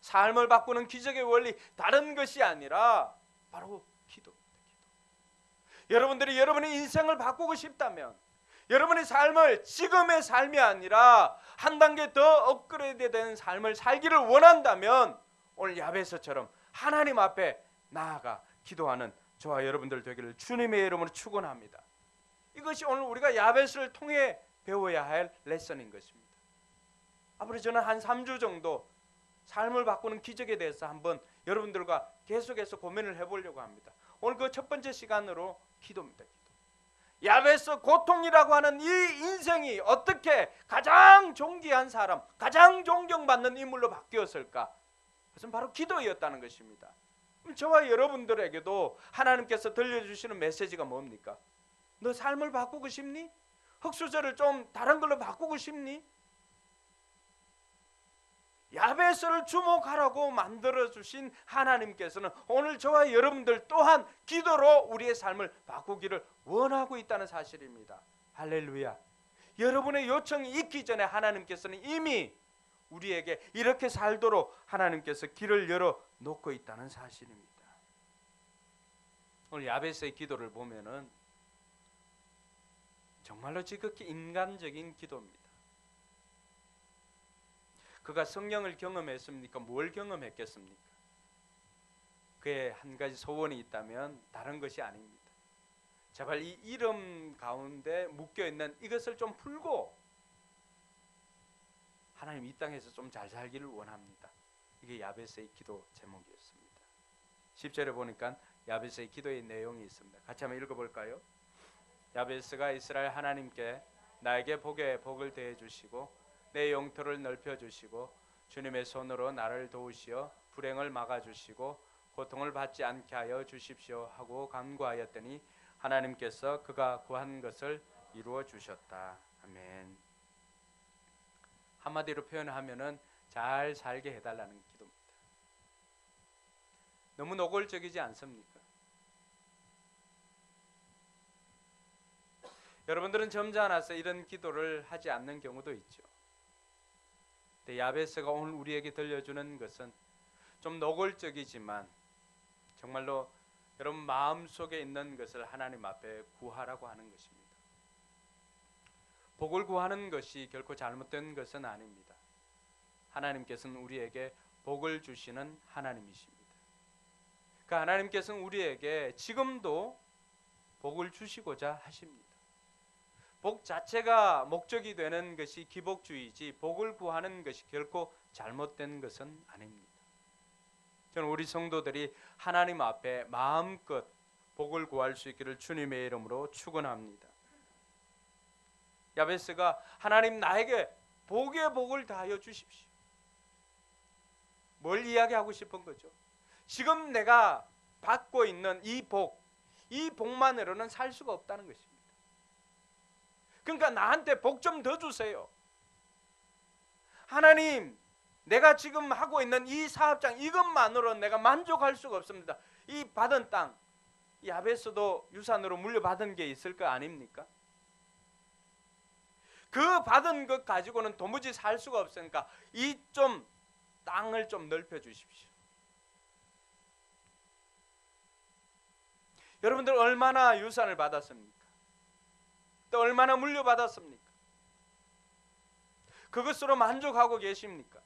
삶을 바꾸는 기적의 원리 다른 것이 아니라 바로 기도입니다. 여러분들이 여러분의 인생을 바꾸고 싶다면 여러분의 삶을 지금의 삶이 아니라 한 단계 더 업그레이드 된 삶을 살기를 원한다면 오늘 야베스처럼 하나님 앞에 나아가 기도하는 저와 여러분들 되기를 주님의 이름으로 축원합니다. 이것이 오늘 우리가 야베스를 통해 배워야 할 레슨인 것입니다. 앞으로 저는 한 3주 정도 삶을 바꾸는 기적에 대해서 한번 여러분들과 계속해서 고민을 해보려고 합니다. 오늘 그 첫 번째 시간으로 기도입니다. 야베스 고통이라고 하는 이 인생이 어떻게 가장 존귀한 사람, 가장 존경받는 인물로 바뀌었을까? 그것은 바로 기도였다는 것입니다. 그럼 저와 여러분들에게도 하나님께서 들려주시는 메시지가 뭡니까? 너 삶을 바꾸고 싶니? 흙수저를 좀 다른 걸로 바꾸고 싶니? 야베스를 주목하라고 만들어주신 하나님께서는 오늘 저와 여러분들 또한 기도로 우리의 삶을 바꾸기를 원하고 있다는 사실입니다. 할렐루야. 여러분의 요청이 있기 전에 하나님께서는 이미 우리에게 이렇게 살도록 하나님께서 길을 열어놓고 있다는 사실입니다. 오늘 야베스의 기도를 보면은 정말로 지극히 인간적인 기도입니다. 그가 성령을 경험했습니까? 뭘 경험했겠습니까? 그의 한 가지 소원이 있다면 다른 것이 아닙니다. 제발 이 이름 가운데 묶여있는 이것을 좀 풀고 하나님 이 땅에서 좀 잘 살기를 원합니다. 이게 야베스의 기도 제목이었습니다. 10절에 보니까 야베스의 기도의 내용이 있습니다. 같이 한번 읽어볼까요? 야베스가 이스라엘 하나님께 나에게 복에 복을 더해 주시고 내 영토를 넓혀 주시고 주님의 손으로 나를 도우시어 불행을 막아 주시고 고통을 받지 않게 하여 주십시오 하고 간구하였더니 하나님께서 그가 구한 것을 이루어 주셨다. 아멘. 한마디로 표현하면은 잘 살게 해달라는 기도입니다. 너무 노골적이지 않습니까? 여러분들은 점잖아서 이런 기도를 하지 않는 경우도 있죠. 근데 야베스가 오늘 우리에게 들려주는 것은 좀 노골적이지만 정말로 여러분 마음속에 있는 것을 하나님 앞에 구하라고 하는 것입니다. 복을 구하는 것이 결코 잘못된 것은 아닙니다. 하나님께서는 우리에게 복을 주시는 하나님이십니다. 그 하나님께서는 우리에게 지금도 복을 주시고자 하십니다. 복 자체가 목적이 되는 것이 기복주의지 복을 구하는 것이 결코 잘못된 것은 아닙니다. 저는 우리 성도들이 하나님 앞에 마음껏 복을 구할 수 있기를 주님의 이름으로 축원합니다. 야베스가 하나님 나에게 복의 복을 다하여 주십시오. 뭘 이야기하고 싶은 거죠? 지금 내가 받고 있는 이 복만으로는 살 수가 없다는 것입니다. 그러니까 나한테 복 좀 더 주세요. 하나님, 내가 지금 하고 있는 이 사업장 이것만으로 내가 만족할 수가 없습니다. 이 받은 땅, 야베스도 유산으로 물려받은 게 있을 거 아닙니까? 그 받은 것 가지고는 도무지 살 수가 없으니까 이 좀 땅을 좀 넓혀 주십시오. 여러분들 얼마나 유산을 받았습니까? 또 얼마나 물려받았습니까? 그것으로 만족하고 계십니까?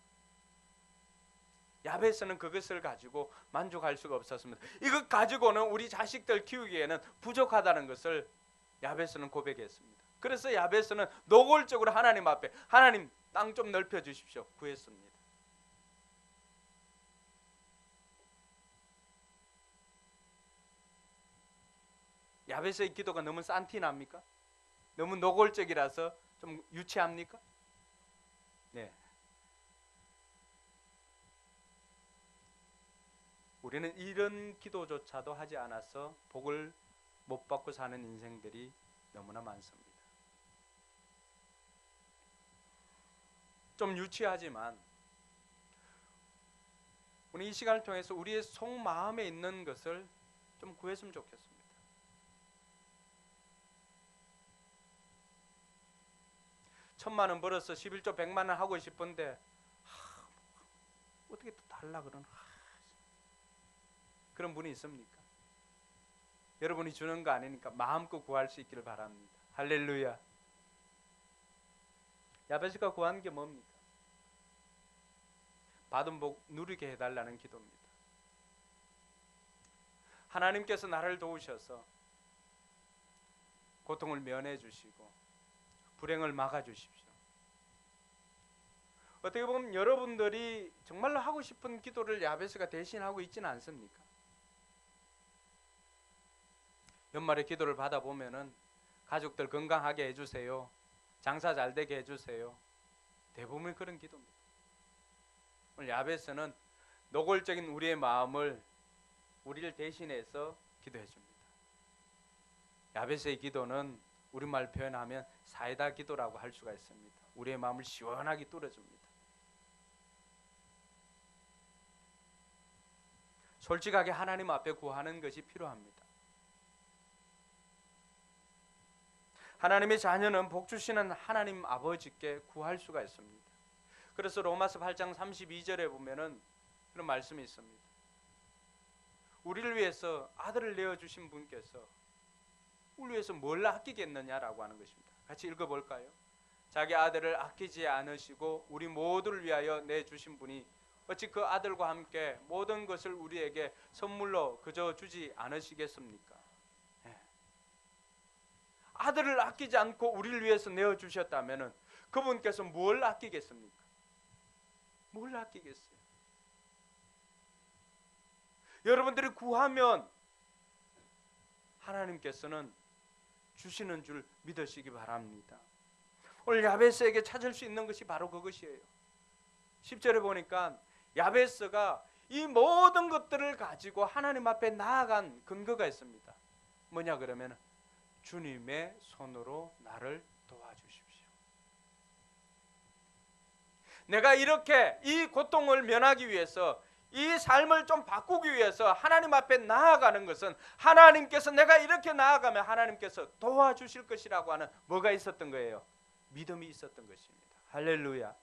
야베스는 그것을 가지고 만족할 수가 없었습니다. 이것 가지고는 우리 자식들 키우기에는 부족하다는 것을 야베스는 고백했습니다. 그래서 야베스는 노골적으로 하나님 앞에 하나님 땅 좀 넓혀 주십시오 구했습니다. 야베스의 기도가 너무 산티납니까? 너무 노골적이라서 좀 유치합니까? 네. 우리는 이런 기도조차도 하지 않아서 복을 못 받고 사는 인생들이 너무나 많습니다. 좀 유치하지만 우리 이 시간을 통해서 우리의 속마음에 있는 것을 좀 구했으면 좋겠습니다. 천만 원 벌어서 11조 100만 원 하고 싶은데 어떻게 또 다른 살라 그러는 그런 분이 있습니까? 여러분이 주는 거 아니니까 마음껏 구할 수 있기를 바랍니다. 할렐루야. 야베스가 구한 게 뭡니까? 받은 복 누리게 해달라는 기도입니다. 하나님께서 나를 도우셔서 고통을 면해 주시고 불행을 막아 주십시오. 어떻게 보면 여러분들이 정말로 하고 싶은 기도를 야베스가 대신하고 있지는 않습니까? 연말에 기도를 받아보면은 가족들 건강하게 해주세요. 장사 잘 되게 해주세요. 대부분 그런 기도입니다. 오늘 야베스는 노골적인 우리의 마음을 우리를 대신해서 기도해 줍니다. 야베스의 기도는 우리말 표현하면 사이다 기도라고 할 수가 있습니다. 우리의 마음을 시원하게 뚫어줍니다. 솔직하게 하나님 앞에 구하는 것이 필요합니다. 하나님의 자녀는 복 주시는 하나님 아버지께 구할 수가 있습니다. 그래서 로마서 8장 32절에 보면은 그런 말씀이 있습니다. 우리를 위해서 아들을 내어주신 분께서 우리 위해서 뭘 아끼겠느냐라고 하는 것입니다. 같이 읽어볼까요? 자기 아들을 아끼지 않으시고 우리 모두를 위하여 내주신 분이 어찌 그 아들과 함께 모든 것을 우리에게 선물로 그저 주지 않으시겠습니까? 아들을 아끼지 않고 우리를 위해서 내어주셨다면 그분께서 뭘 아끼겠습니까? 뭘 아끼겠어요? 여러분들이 구하면 하나님께서는 주시는 줄 믿으시기 바랍니다. 오늘 야베스에게 찾을 수 있는 것이 바로 그것이에요. 10절에 보니까 야베스가 이 모든 것들을 가지고 하나님 앞에 나아간 근거가 있습니다. 뭐냐 그러면 주님의 손으로 나를 도와주십시오. 내가 이렇게 이 고통을 면하기 위해서 이 삶을 좀 바꾸기 위해서 하나님 앞에 나아가는 것은 하나님께서 내가 이렇게 나아가면 하나님께서 도와주실 것이라고 하는 뭐가 있었던 거예요? 믿음이 있었던 것입니다. 할렐루야.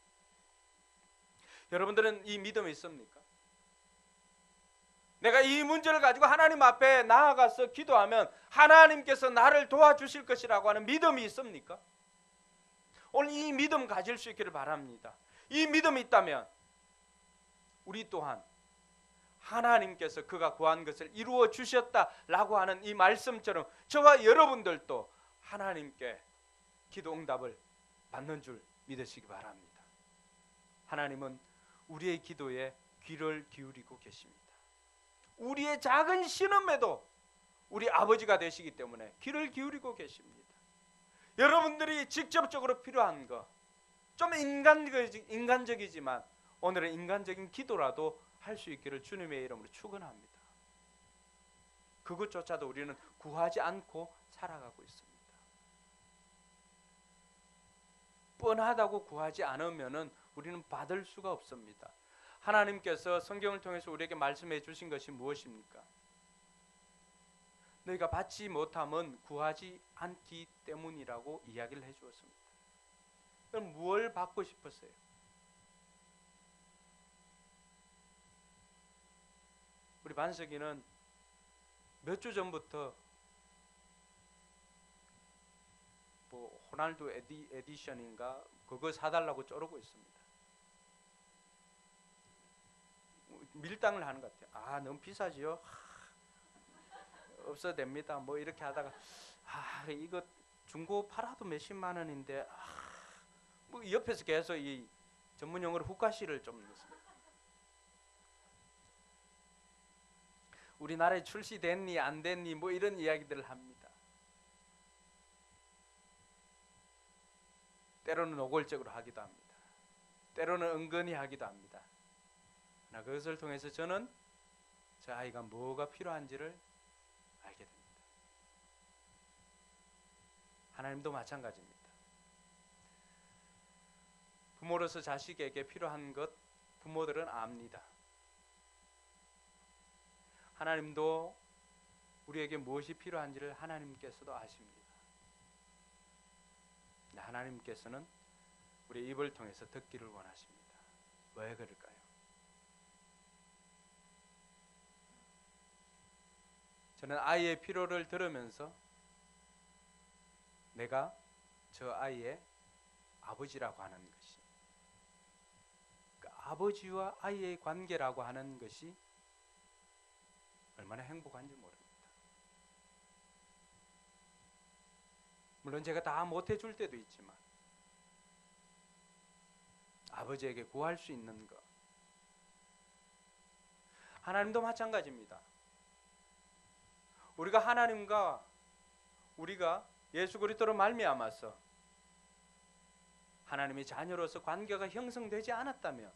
여러분들은 이 믿음이 있습니까? 내가 이 문제를 가지고 하나님 앞에 나아가서 기도하면 하나님께서 나를 도와주실 것이라고 하는 믿음이 있습니까? 오늘 이 믿음 가질 수 있기를 바랍니다. 이 믿음이 있다면 우리 또한 하나님께서 그가 구한 것을 이루어 주셨다라고 하는 이 말씀처럼 저와 여러분들도 하나님께 기도 응답을 받는 줄 믿으시기 바랍니다. 하나님은 우리의 기도에 귀를 기울이고 계십니다. 우리의 작은 신음에도 우리 아버지가 되시기 때문에 귀를 기울이고 계십니다. 여러분들이 직접적으로 필요한 거, 좀 인간적이지만 오늘은 인간적인 기도라도 할 수 있기를 주님의 이름으로 축원합니다. 그것조차도 우리는 구하지 않고 살아가고 있습니다. 뻔하다고 구하지 않으면은 우리는 받을 수가 없습니다. 하나님께서 성경을 통해서 우리에게 말씀해 주신 것이 무엇입니까? 너희가 받지 못함은 구하지 않기 때문이라고 이야기를 해 주었습니다. 그럼 무엇을 받고 싶었어요? 우리 반석이는 몇 주 전부터 뭐 호날두 에디션인가 그거 사달라고 쪼르고 있습니다. 밀당을 하는 것 같아요. 아 너무 비싸지요? 없어도 됩니다. 뭐 이렇게 하다가 이거 중고 팔아도 몇십만 원인데 뭐 옆에서 계속 이 전문 용어로 후가시를 좀 넣습니다. 우리나라에 출시됐니 안 됐니 뭐 이런 이야기들을 합니다. 때로는 노골적으로 하기도 합니다. 때로는 은근히 하기도 합니다. 그러나 그것을 통해서 저는 저 아이가 뭐가 필요한지를 알게 됩니다. 하나님도 마찬가지입니다. 부모로서 자식에게 필요한 것 부모들은 압니다. 하나님도 우리에게 무엇이 필요한지를 하나님께서도 아십니다. 하나님께서는 우리의 입을 통해서 듣기를 원하십니다. 왜 그럴까요? 저는 아이의 필요를 들으면서 내가 저 아이의 아버지라고 하는 것이, 그 아버지와 아이의 관계라고 하는 것이 얼마나 행복한지 모릅니다. 물론 제가 다 못해줄 때도 있지만 아버지에게 구할 수 있는 것, 하나님도 마찬가지입니다. 우리가 하나님과 우리가 예수 그리스도로 말미암아서 하나님의 자녀로서 관계가 형성되지 않았다면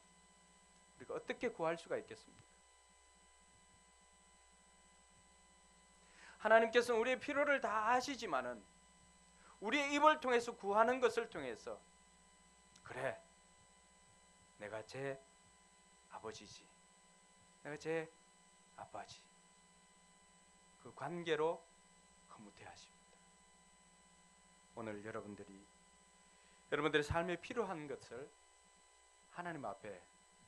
우리가 어떻게 구할 수가 있겠습니까? 하나님께서는 우리의 필요를 다 아시지만은 우리의 입을 통해서 구하는 것을 통해서, 그래, 내가 제 아버지지, 내가 제 아빠지, 그 관계로 흐뭇해 하십니다. 오늘 여러분들의 삶에 필요한 것을 하나님 앞에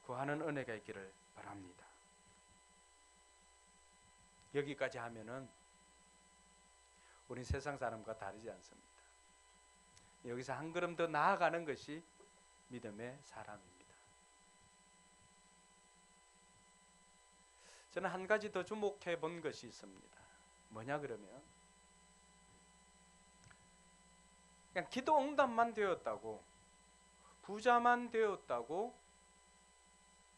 구하는 은혜가 있기를 바랍니다. 여기까지 하면은 우린 세상 사람과 다르지 않습니다. 여기서 한 걸음 더 나아가는 것이 믿음의 사람입니다. 저는 한 가지 더 주목해 본 것이 있습니다. 뭐냐 그러면, 그냥 기도 응답만 되었다고, 부자만 되었다고,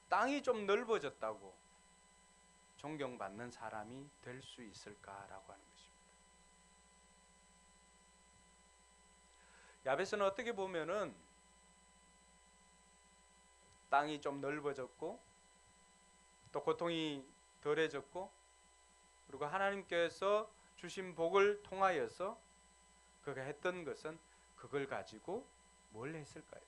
땅이 좀 넓어졌다고 존경받는 사람이 될 수 있을까라고 하는 것입니다. 야베스는 어떻게 보면은 땅이 좀 넓어졌고 또 고통이 덜해졌고, 그리고 하나님께서 주신 복을 통하여서 그가 했던 것은 그걸 가지고 뭘 했을까요?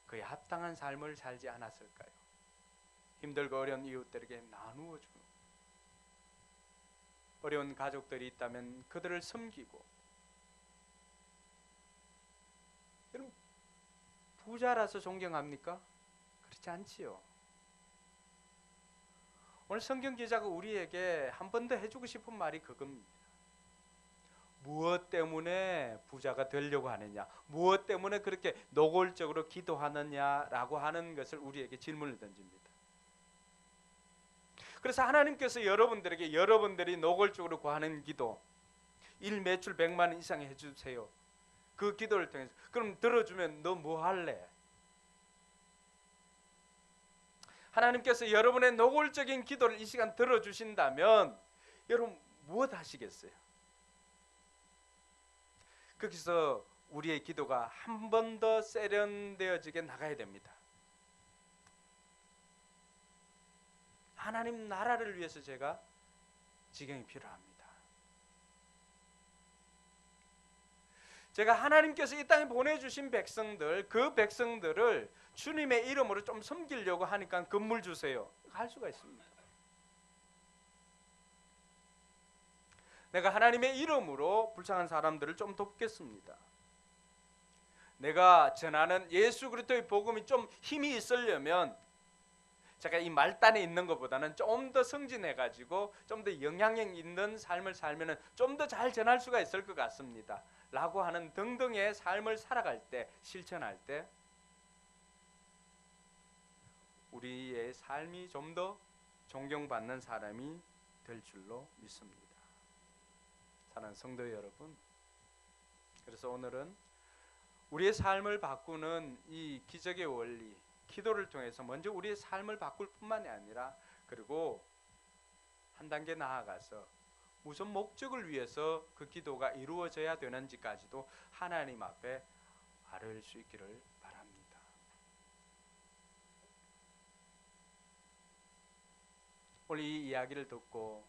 그에 합당한 삶을 살지 않았을까요? 힘들고 어려운 이웃들에게 나누어 주고, 어려운 가족들이 있다면 그들을 섬기고. 여러분, 부자라서 존경합니까? 그렇지 않지요. 오늘 성경 기자가 우리에게 한 번 더 해주고 싶은 말이 그겁니다. 무엇 때문에 부자가 되려고 하느냐, 무엇 때문에 그렇게 노골적으로 기도하느냐라고 하는 것을 우리에게 질문을 던집니다. 그래서 하나님께서 여러분들이 노골적으로 구하는 기도, 일 매출 100만 원 이상 해주세요, 그 기도를 통해서, 그럼 들어주면 너 뭐 할래? 하나님께서 여러분의 노골적인 기도를 이 시간 들어주신다면 여러분 무엇 하시겠어요? 거기서 우리의 기도가 한 번 더 세련되어지게 나가야 됩니다. 하나님 나라를 위해서 제가 지경이 필요합니다. 제가 하나님께서 이 땅에 보내주신 백성들, 그 백성들을 주님의 이름으로 좀 섬기려고 하니까 건물 주세요, 할 수가 있습니다. 내가 하나님의 이름으로 불쌍한 사람들을 좀 돕겠습니다. 내가 전하는 예수 그리스도의 복음이 좀 힘이 있으려면 제가 이 말단에 있는 것보다는 좀 더 승진해가지고 좀 더 영향력 있는 삶을 살면 좀 더 잘 전할 수가 있을 것 같습니다 라고 하는 등등의 삶을 살아갈 때, 실천할 때 우리의 삶이 좀 더 존경받는 사람이 될 줄로 믿습니다. 사랑하는 성도 여러분, 그래서 오늘은 우리의 삶을 바꾸는 이 기적의 원리, 기도를 통해서 먼저 우리의 삶을 바꿀 뿐만이 아니라, 그리고 한 단계 나아가서 무슨 목적을 위해서 그 기도가 이루어져야 되는지까지도 하나님 앞에 아뢰을 수 있기를 바랍니다. 오늘 이 이야기를 듣고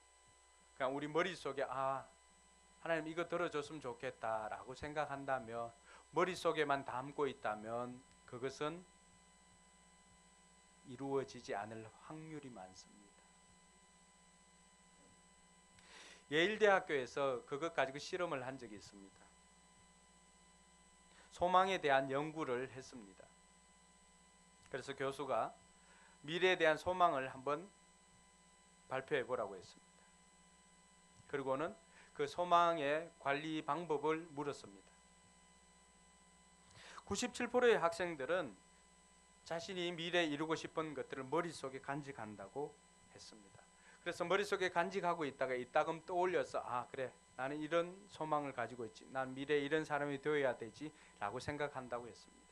그냥 우리 머릿속에 하나님 이거 들어줬으면 좋겠다라고 생각한다면, 머릿속에만 담고 있다면 그것은 이루어지지 않을 확률이 많습니다. 예일대학교에서 그것 가지고 실험을 한 적이 있습니다. 소망에 대한 연구를 했습니다. 그래서 교수가 미래에 대한 소망을 한번 발표해 보라고 했습니다. 그리고는 그 소망의 관리 방법을 물었습니다. 97%의 학생들은 자신이 미래에 이루고 싶은 것들을 머릿속에 간직한다고 했습니다. 그래서 머릿속에 간직하고 있다가 이따금 떠올려서 아 그래 나는 이런 소망을 가지고 있지, 난 미래에 이런 사람이 되어야 되지 라고 생각한다고 했습니다.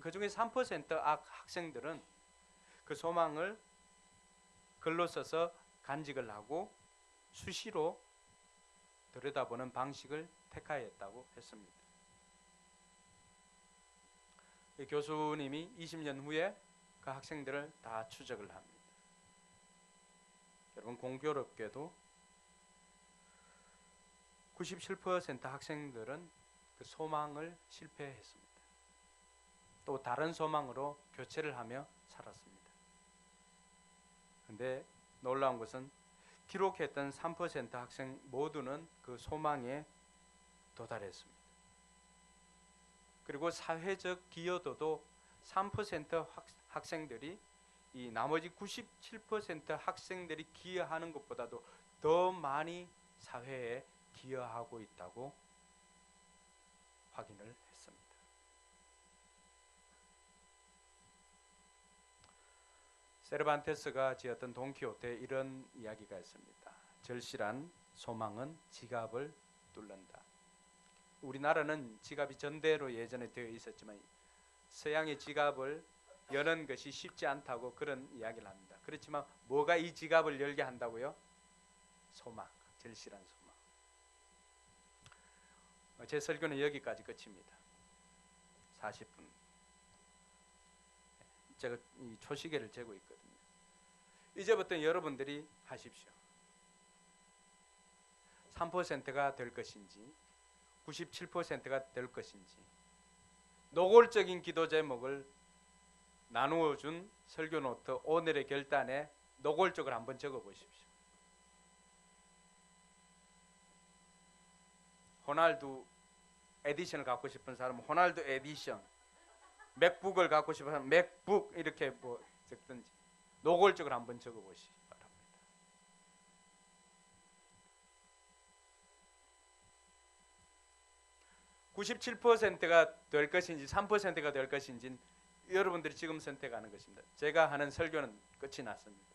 그 중에 3% 학생들은 그 소망을 글로 써서 간직을 하고 수시로 들여다보는 방식을 택하였다고 했습니다. 교수님이 20년 후에 그 학생들을 다 추적을 합니다. 여러분 공교롭게도 97% 학생들은 그 소망을 실패했습니다. 또 다른 소망으로 교체를 하며 살았습니다. 그런데 놀라운 것은 기록했던 3% 학생 모두는 그 소망에 도달했습니다. 그리고 사회적 기여도도 3% 학생들이 이 나머지 97% 학생들이 기여하는 것보다도 더 많이 사회에 기여하고 있다고 확인을 했습니다. 세르반테스가 지었던 돈키호테에 이런 이야기가 있습니다. 절실한 소망은 지갑을 뚫는다. 우리나라는 지갑이 전대로 예전에 되어 있었지만 서양의 지갑을 여는 것이 쉽지 않다고 그런 이야기를 합니다. 그렇지만 뭐가 이 지갑을 열게 한다고요? 소망, 절실한 소망. 제 설교는 여기까지 끝입니다. 40분. 제가 이 초시계를 재고 있거든요. 이제부터 여러분들이 하십시오. 3%가 될 것인지 97%가 될 것인지 노골적인 기도 제목을 나누어 준 설교 노트 오늘의 결단에 노골적으로 한번 적어 보십시오. 호날두 에디션을 갖고 싶은 사람은 호날두 에디션, 맥북을 갖고 싶은 사람은 맥북 이렇게 뭐 적든지 노골적으로 한번 적어 보시기 바랍니다. (97%가) 될 것인지 3%가 될 것인지 여러분들이 지금 선택하는 것입니다. 제가 하는 설교는 끝이 났습니다.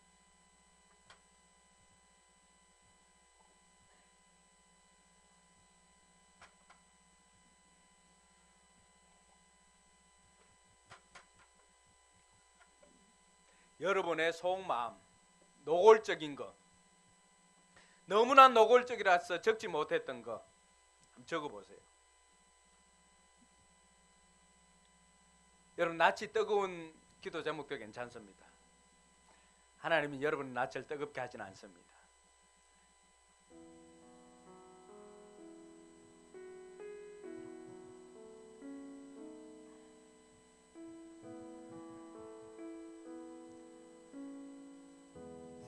여러분의 속마음, 노골적인 거, 너무나 노골적이라서 적지 못했던 거 한번 적어보세요. 여러분 낯이 뜨거운 기도 제목도 괜찮습니다. 하나님이 여러분 낯을 뜨겁게 하진 않습니다.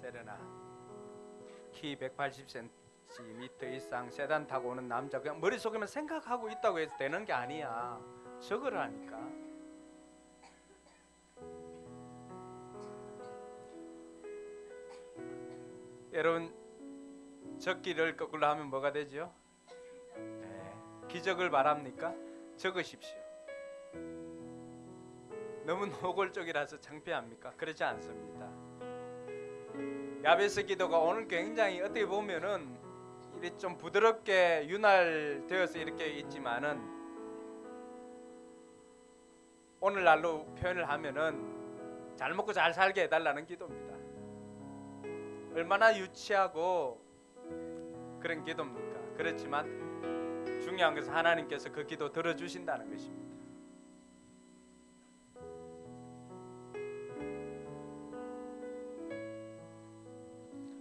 세레나 키 180cm 이상 세단 타고 오는 남자 그냥 머릿속에만 생각하고 있다고 해서 되는 게 아니야. 적으라니까. 여러분 적기를 거꾸로 하면 뭐가 되죠? 네. 기적을 바랍니까? 적으십시오. 너무 노골적이라서 창피합니까? 그렇지 않습니다. 야베스 기도가 오늘 굉장히 어떻게 보면은 이렇게 좀 부드럽게 윤활되어서 이렇게 있지만은 오늘날로 표현을 하면은 잘 먹고 잘 살게 해달라는 기도입니다. 얼마나 유치하고 그런 기도입니까? 그렇지만 중요한 것은 하나님께서 그 기도 들어주신다는 것입니다.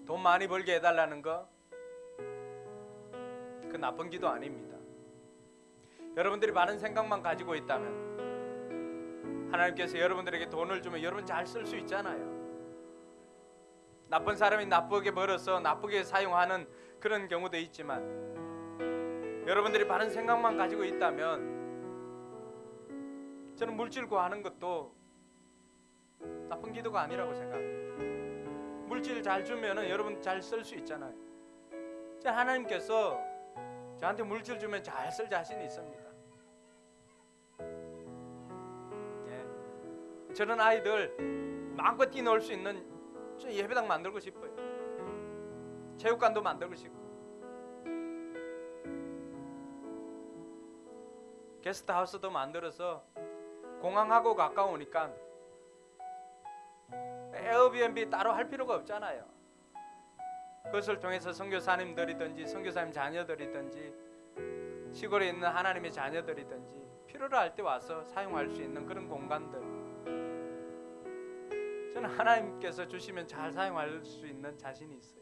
돈 많이 벌게 해달라는 거, 그 나쁜 기도 아닙니다. 여러분들이 많은 생각만 가지고 있다면 하나님께서 여러분들에게 돈을 주면 여러분 잘 쓸 수 있잖아요. 나쁜 사람이 나쁘게 벌어서 나쁘게 사용하는 그런 경우도 있지만 여러분들이 많은 생각만 가지고 있다면 저는 물질 구하는 것도 나쁜 기도가 아니라고 생각합니다. 물질 잘 주면은 여러분 잘 쓸 수 있잖아요. 하나님께서 저한테 물질 주면 잘 쓸 자신이 있습니다. 예. 저런 아이들 마음껏 뛰놀 수 있는 예배당 만들고 싶어요. 체육관도 만들고 싶고, 게스트하우스도 만들어서 공항하고 가까우니까 에어비앤비 따로 할 필요가 없잖아요. 그것을 통해서 선교사님들이든지 선교사님 자녀들이든지 시골에 있는 하나님의 자녀들이든지 필요로 할 때 와서 사용할 수 있는 그런 공간들, 저는 하나님께서 주시면 잘 사용할 수 있는 자신이 있어요.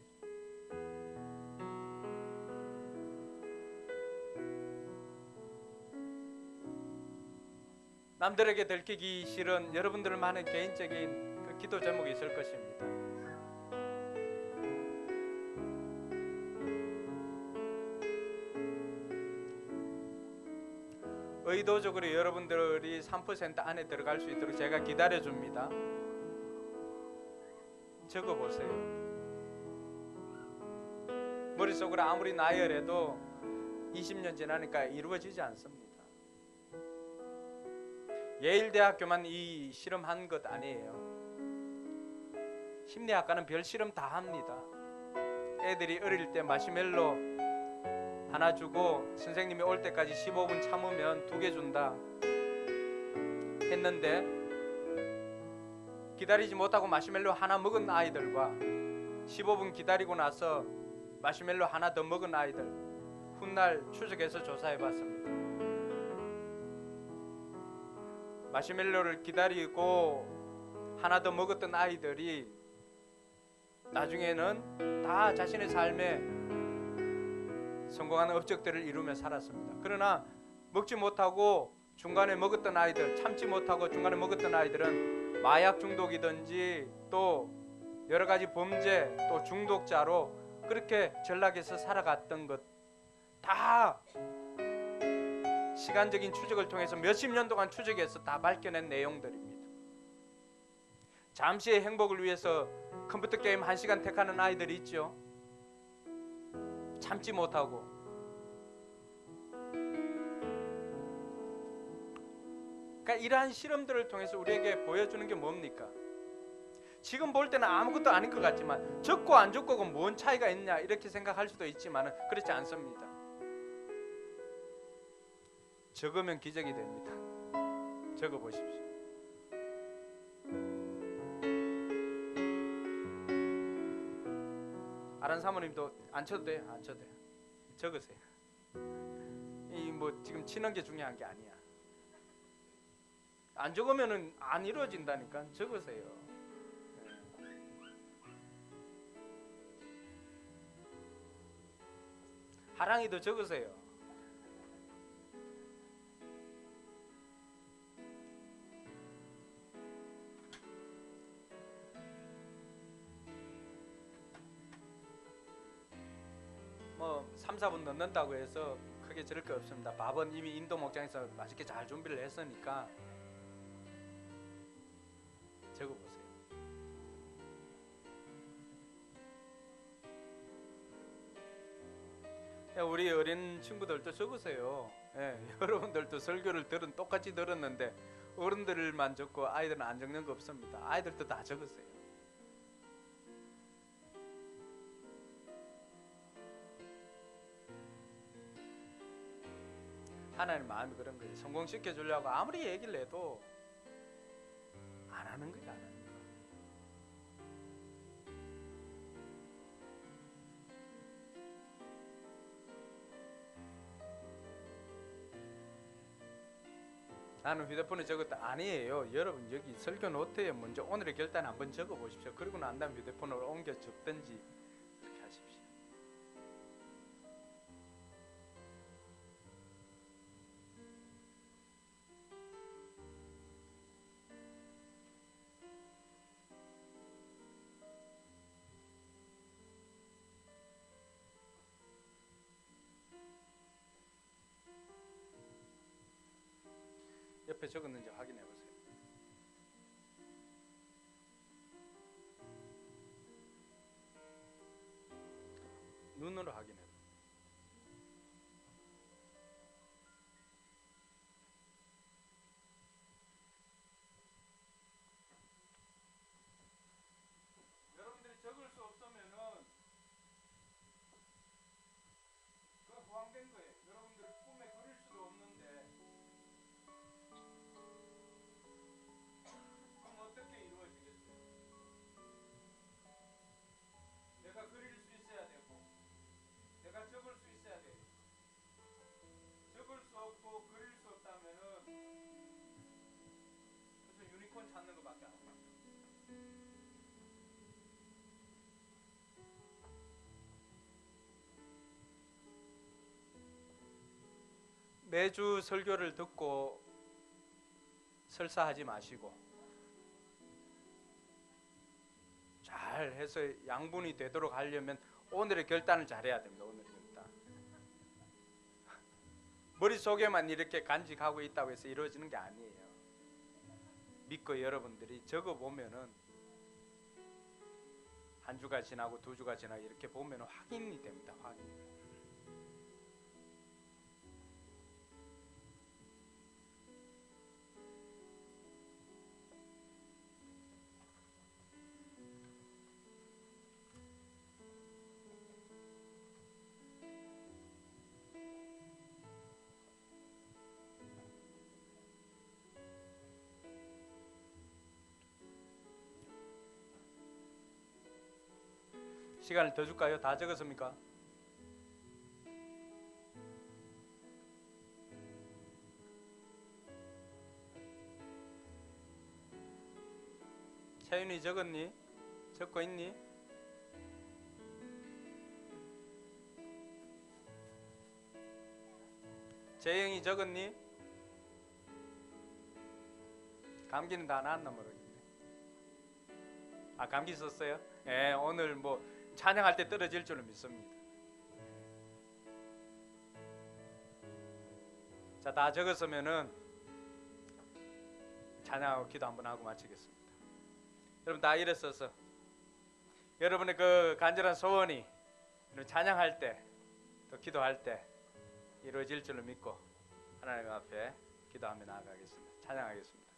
남들에게 들키기 싫은 여러분들만의 개인적인 그 기도 제목이 있을 것입니다. 의도적으로 여러분들이 3% 안에 들어갈 수 있도록 제가 기다려줍니다. 적어보세요. 머릿속으로 아무리 나열해도 20년 지나니까 이루어지지 않습니다. 예일대학교만 이 실험한 것 아니에요. 심리학과는 별 실험 다 합니다. 애들이 어릴 때 마시멜로 하나 주고 선생님이 올 때까지 15분 참으면 2개 준다 했는데, 기다리지 못하고 마시멜로 하나 먹은 아이들과 15분 기다리고 나서 마시멜로 하나 더 먹은 아이들 훗날 추적해서 조사해봤습니다. 마시멜로를 기다리고 하나 더 먹었던 아이들이 나중에는 다 자신의 삶에 성공하는 업적들을 이루며 살았습니다. 그러나 먹지 못하고 중간에 먹었던 아이들, 참지 못하고 중간에 먹었던 아이들은 마약 중독이든지 또 여러 가지 범죄 또 중독자로 그렇게 전락해서 살아갔던 것 다 시간적인 추적을 통해서 몇십 년 동안 추적해서 다 밝혀낸 내용들입니다. 잠시의 행복을 위해서 컴퓨터 게임 1시간 택하는 아이들이 있죠. 참지 못하고. 그러니까 이러한 실험들을 통해서 우리에게 보여주는 게 뭡니까? 지금 볼 때는 아무것도 아닌 것 같지만 적고 안 적고가 뭔 차이가 있냐 이렇게 생각할 수도 있지만 그렇지 않습니다. 적으면 기적이 됩니다. 적어보십시오. 아란 사모님도 안 쳐도 돼요. 안 쳐도 돼요. 적으세요. 이 뭐 지금 치는 게 중요한 게 아니야. 안 적으면은 안 이루어진다니까. 적으세요. 하랑이도 적으세요. 뭐 3, 4분 넣는다고 해서 크게 저럴 게 없습니다. 밥은 이미 인도 목장에서 맛있게 잘 준비를 했으니까 적어보세요. 우리 어린 친구들도 적으세요. 예, 여러분들도 설교를 똑같이 들었는데 어른들만 적고 아이들은 안 적는 거 없습니다. 아이들도 다 적으세요. 하나님 마음이 그런 거예요. 성공시켜 주려고 아무리 얘기를 해도 안 하는 거예요. 안 하는 거예요. 나는 휴대폰에 적었다. 아니에요. 여러분 여기 설교 노트에 먼저 오늘의 결단 한번 적어보십시오. 그리고 난 다음 휴대폰으로 옮겨 적든지 그렇게 하십시오. 옆에 적었는지 확인해 보세요. 눈으로 확인해 봐. 여러분들이 적을 수 없으면은 그 허황된 거예요. 여러분들 꿈에 그릴 수도 없는데 그럼 어떻게 이루어지겠어요? 내가 그릴 수 있어야 되고 내가 적을 수 있어야 돼요. 적을 수 없고 그릴 수 없다면은 무슨 유니콘 찾는 것밖에 안 돼요. 매주 설교를 듣고 설사하지 마시고 잘 해서 양분이 되도록 하려면 오늘의 결단을 잘해야 됩니다. 오늘의 결단. 머릿속에만 이렇게 간직하고 있다고 해서 이루어지는 게 아니에요. 믿고 여러분들이 적어보면은 한 주가 지나고 두 주가 지나고 이렇게 보면 확인이 됩니다. 확인. 시간을 더 줄까요? 다 적었습니까? 차윤이 적었니? 적고 있니? 재영이 적었니? 감기는 다 나았나 모르겠네. 아, 감기 있었어요? 예, 오늘 뭐 찬양할 때 떨어질 줄은 믿습니다. 자, 다 적었으면은 찬양하고 기도 한번 하고 마치겠습니다. 여러분 다 일어서서 여러분의 그 간절한 소원이 찬양할 때 또 기도할 때 이루어질 줄을 믿고 하나님 앞에 기도하며 나아가겠습니다. 찬양하겠습니다.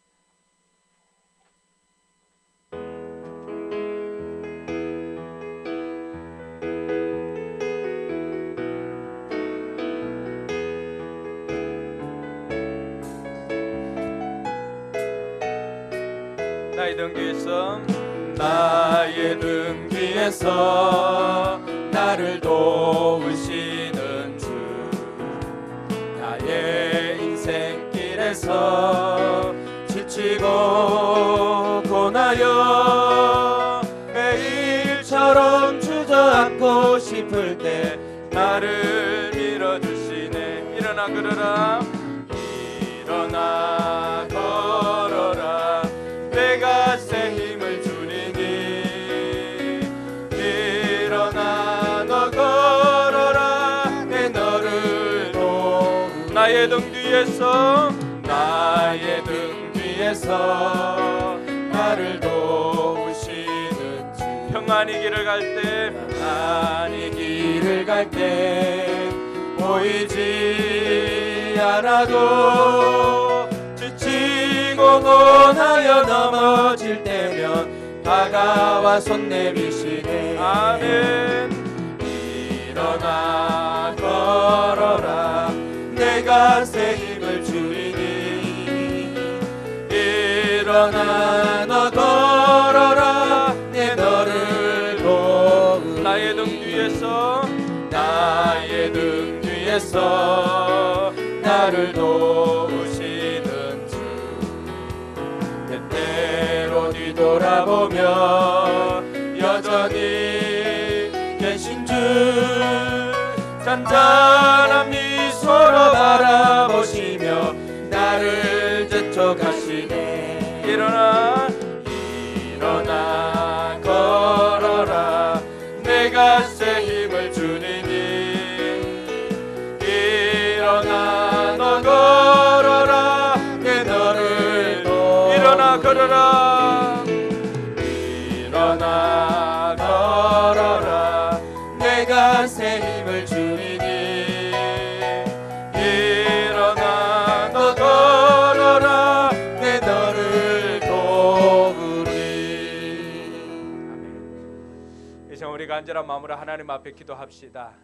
나의 등 뒤에서 나의 등 뒤에서 나를 도우시는 주 나의 인생길에서 지치고 고나여 매일처럼 주저앉고 싶을 때 나를 밀어주시네. 일어나 걸어라 일어나 걸어라 내가 새 힘을 주리니 일어나 너 걸어라 내 너를 도 나의 등 뒤에서 나의 등 뒤에서 나를 도우시는 주 평안히 길을 갈 때 평안히 길을 갈 때 보이지 않아도 지치고 고나여 넘어질 때면 다가와 손 내미시네. 아멘. 일어나 걸어라 내가 새 힘을 주리니 일어나 너 걸어라 내 너를 도 나의 등 뒤에서 나의 등 뒤에서 나를 도우시는 주 때때로 뒤돌아보며 여전히 계신 주 잔잔한 미소로 바라보시며 나를 재촉하시네. 일어나 일어나 걸어라 내가 새 힘을 주리니 일어나 너 걸어라 내 너를 도 일어나 걸어라 일어나 걸어라 내가 내가 새 힘을 주리니 일어나 너 걸어라 내 너를 도우리. 아멘. 이제 우리 간절한 마음으로 하나님 앞에 기도합시다.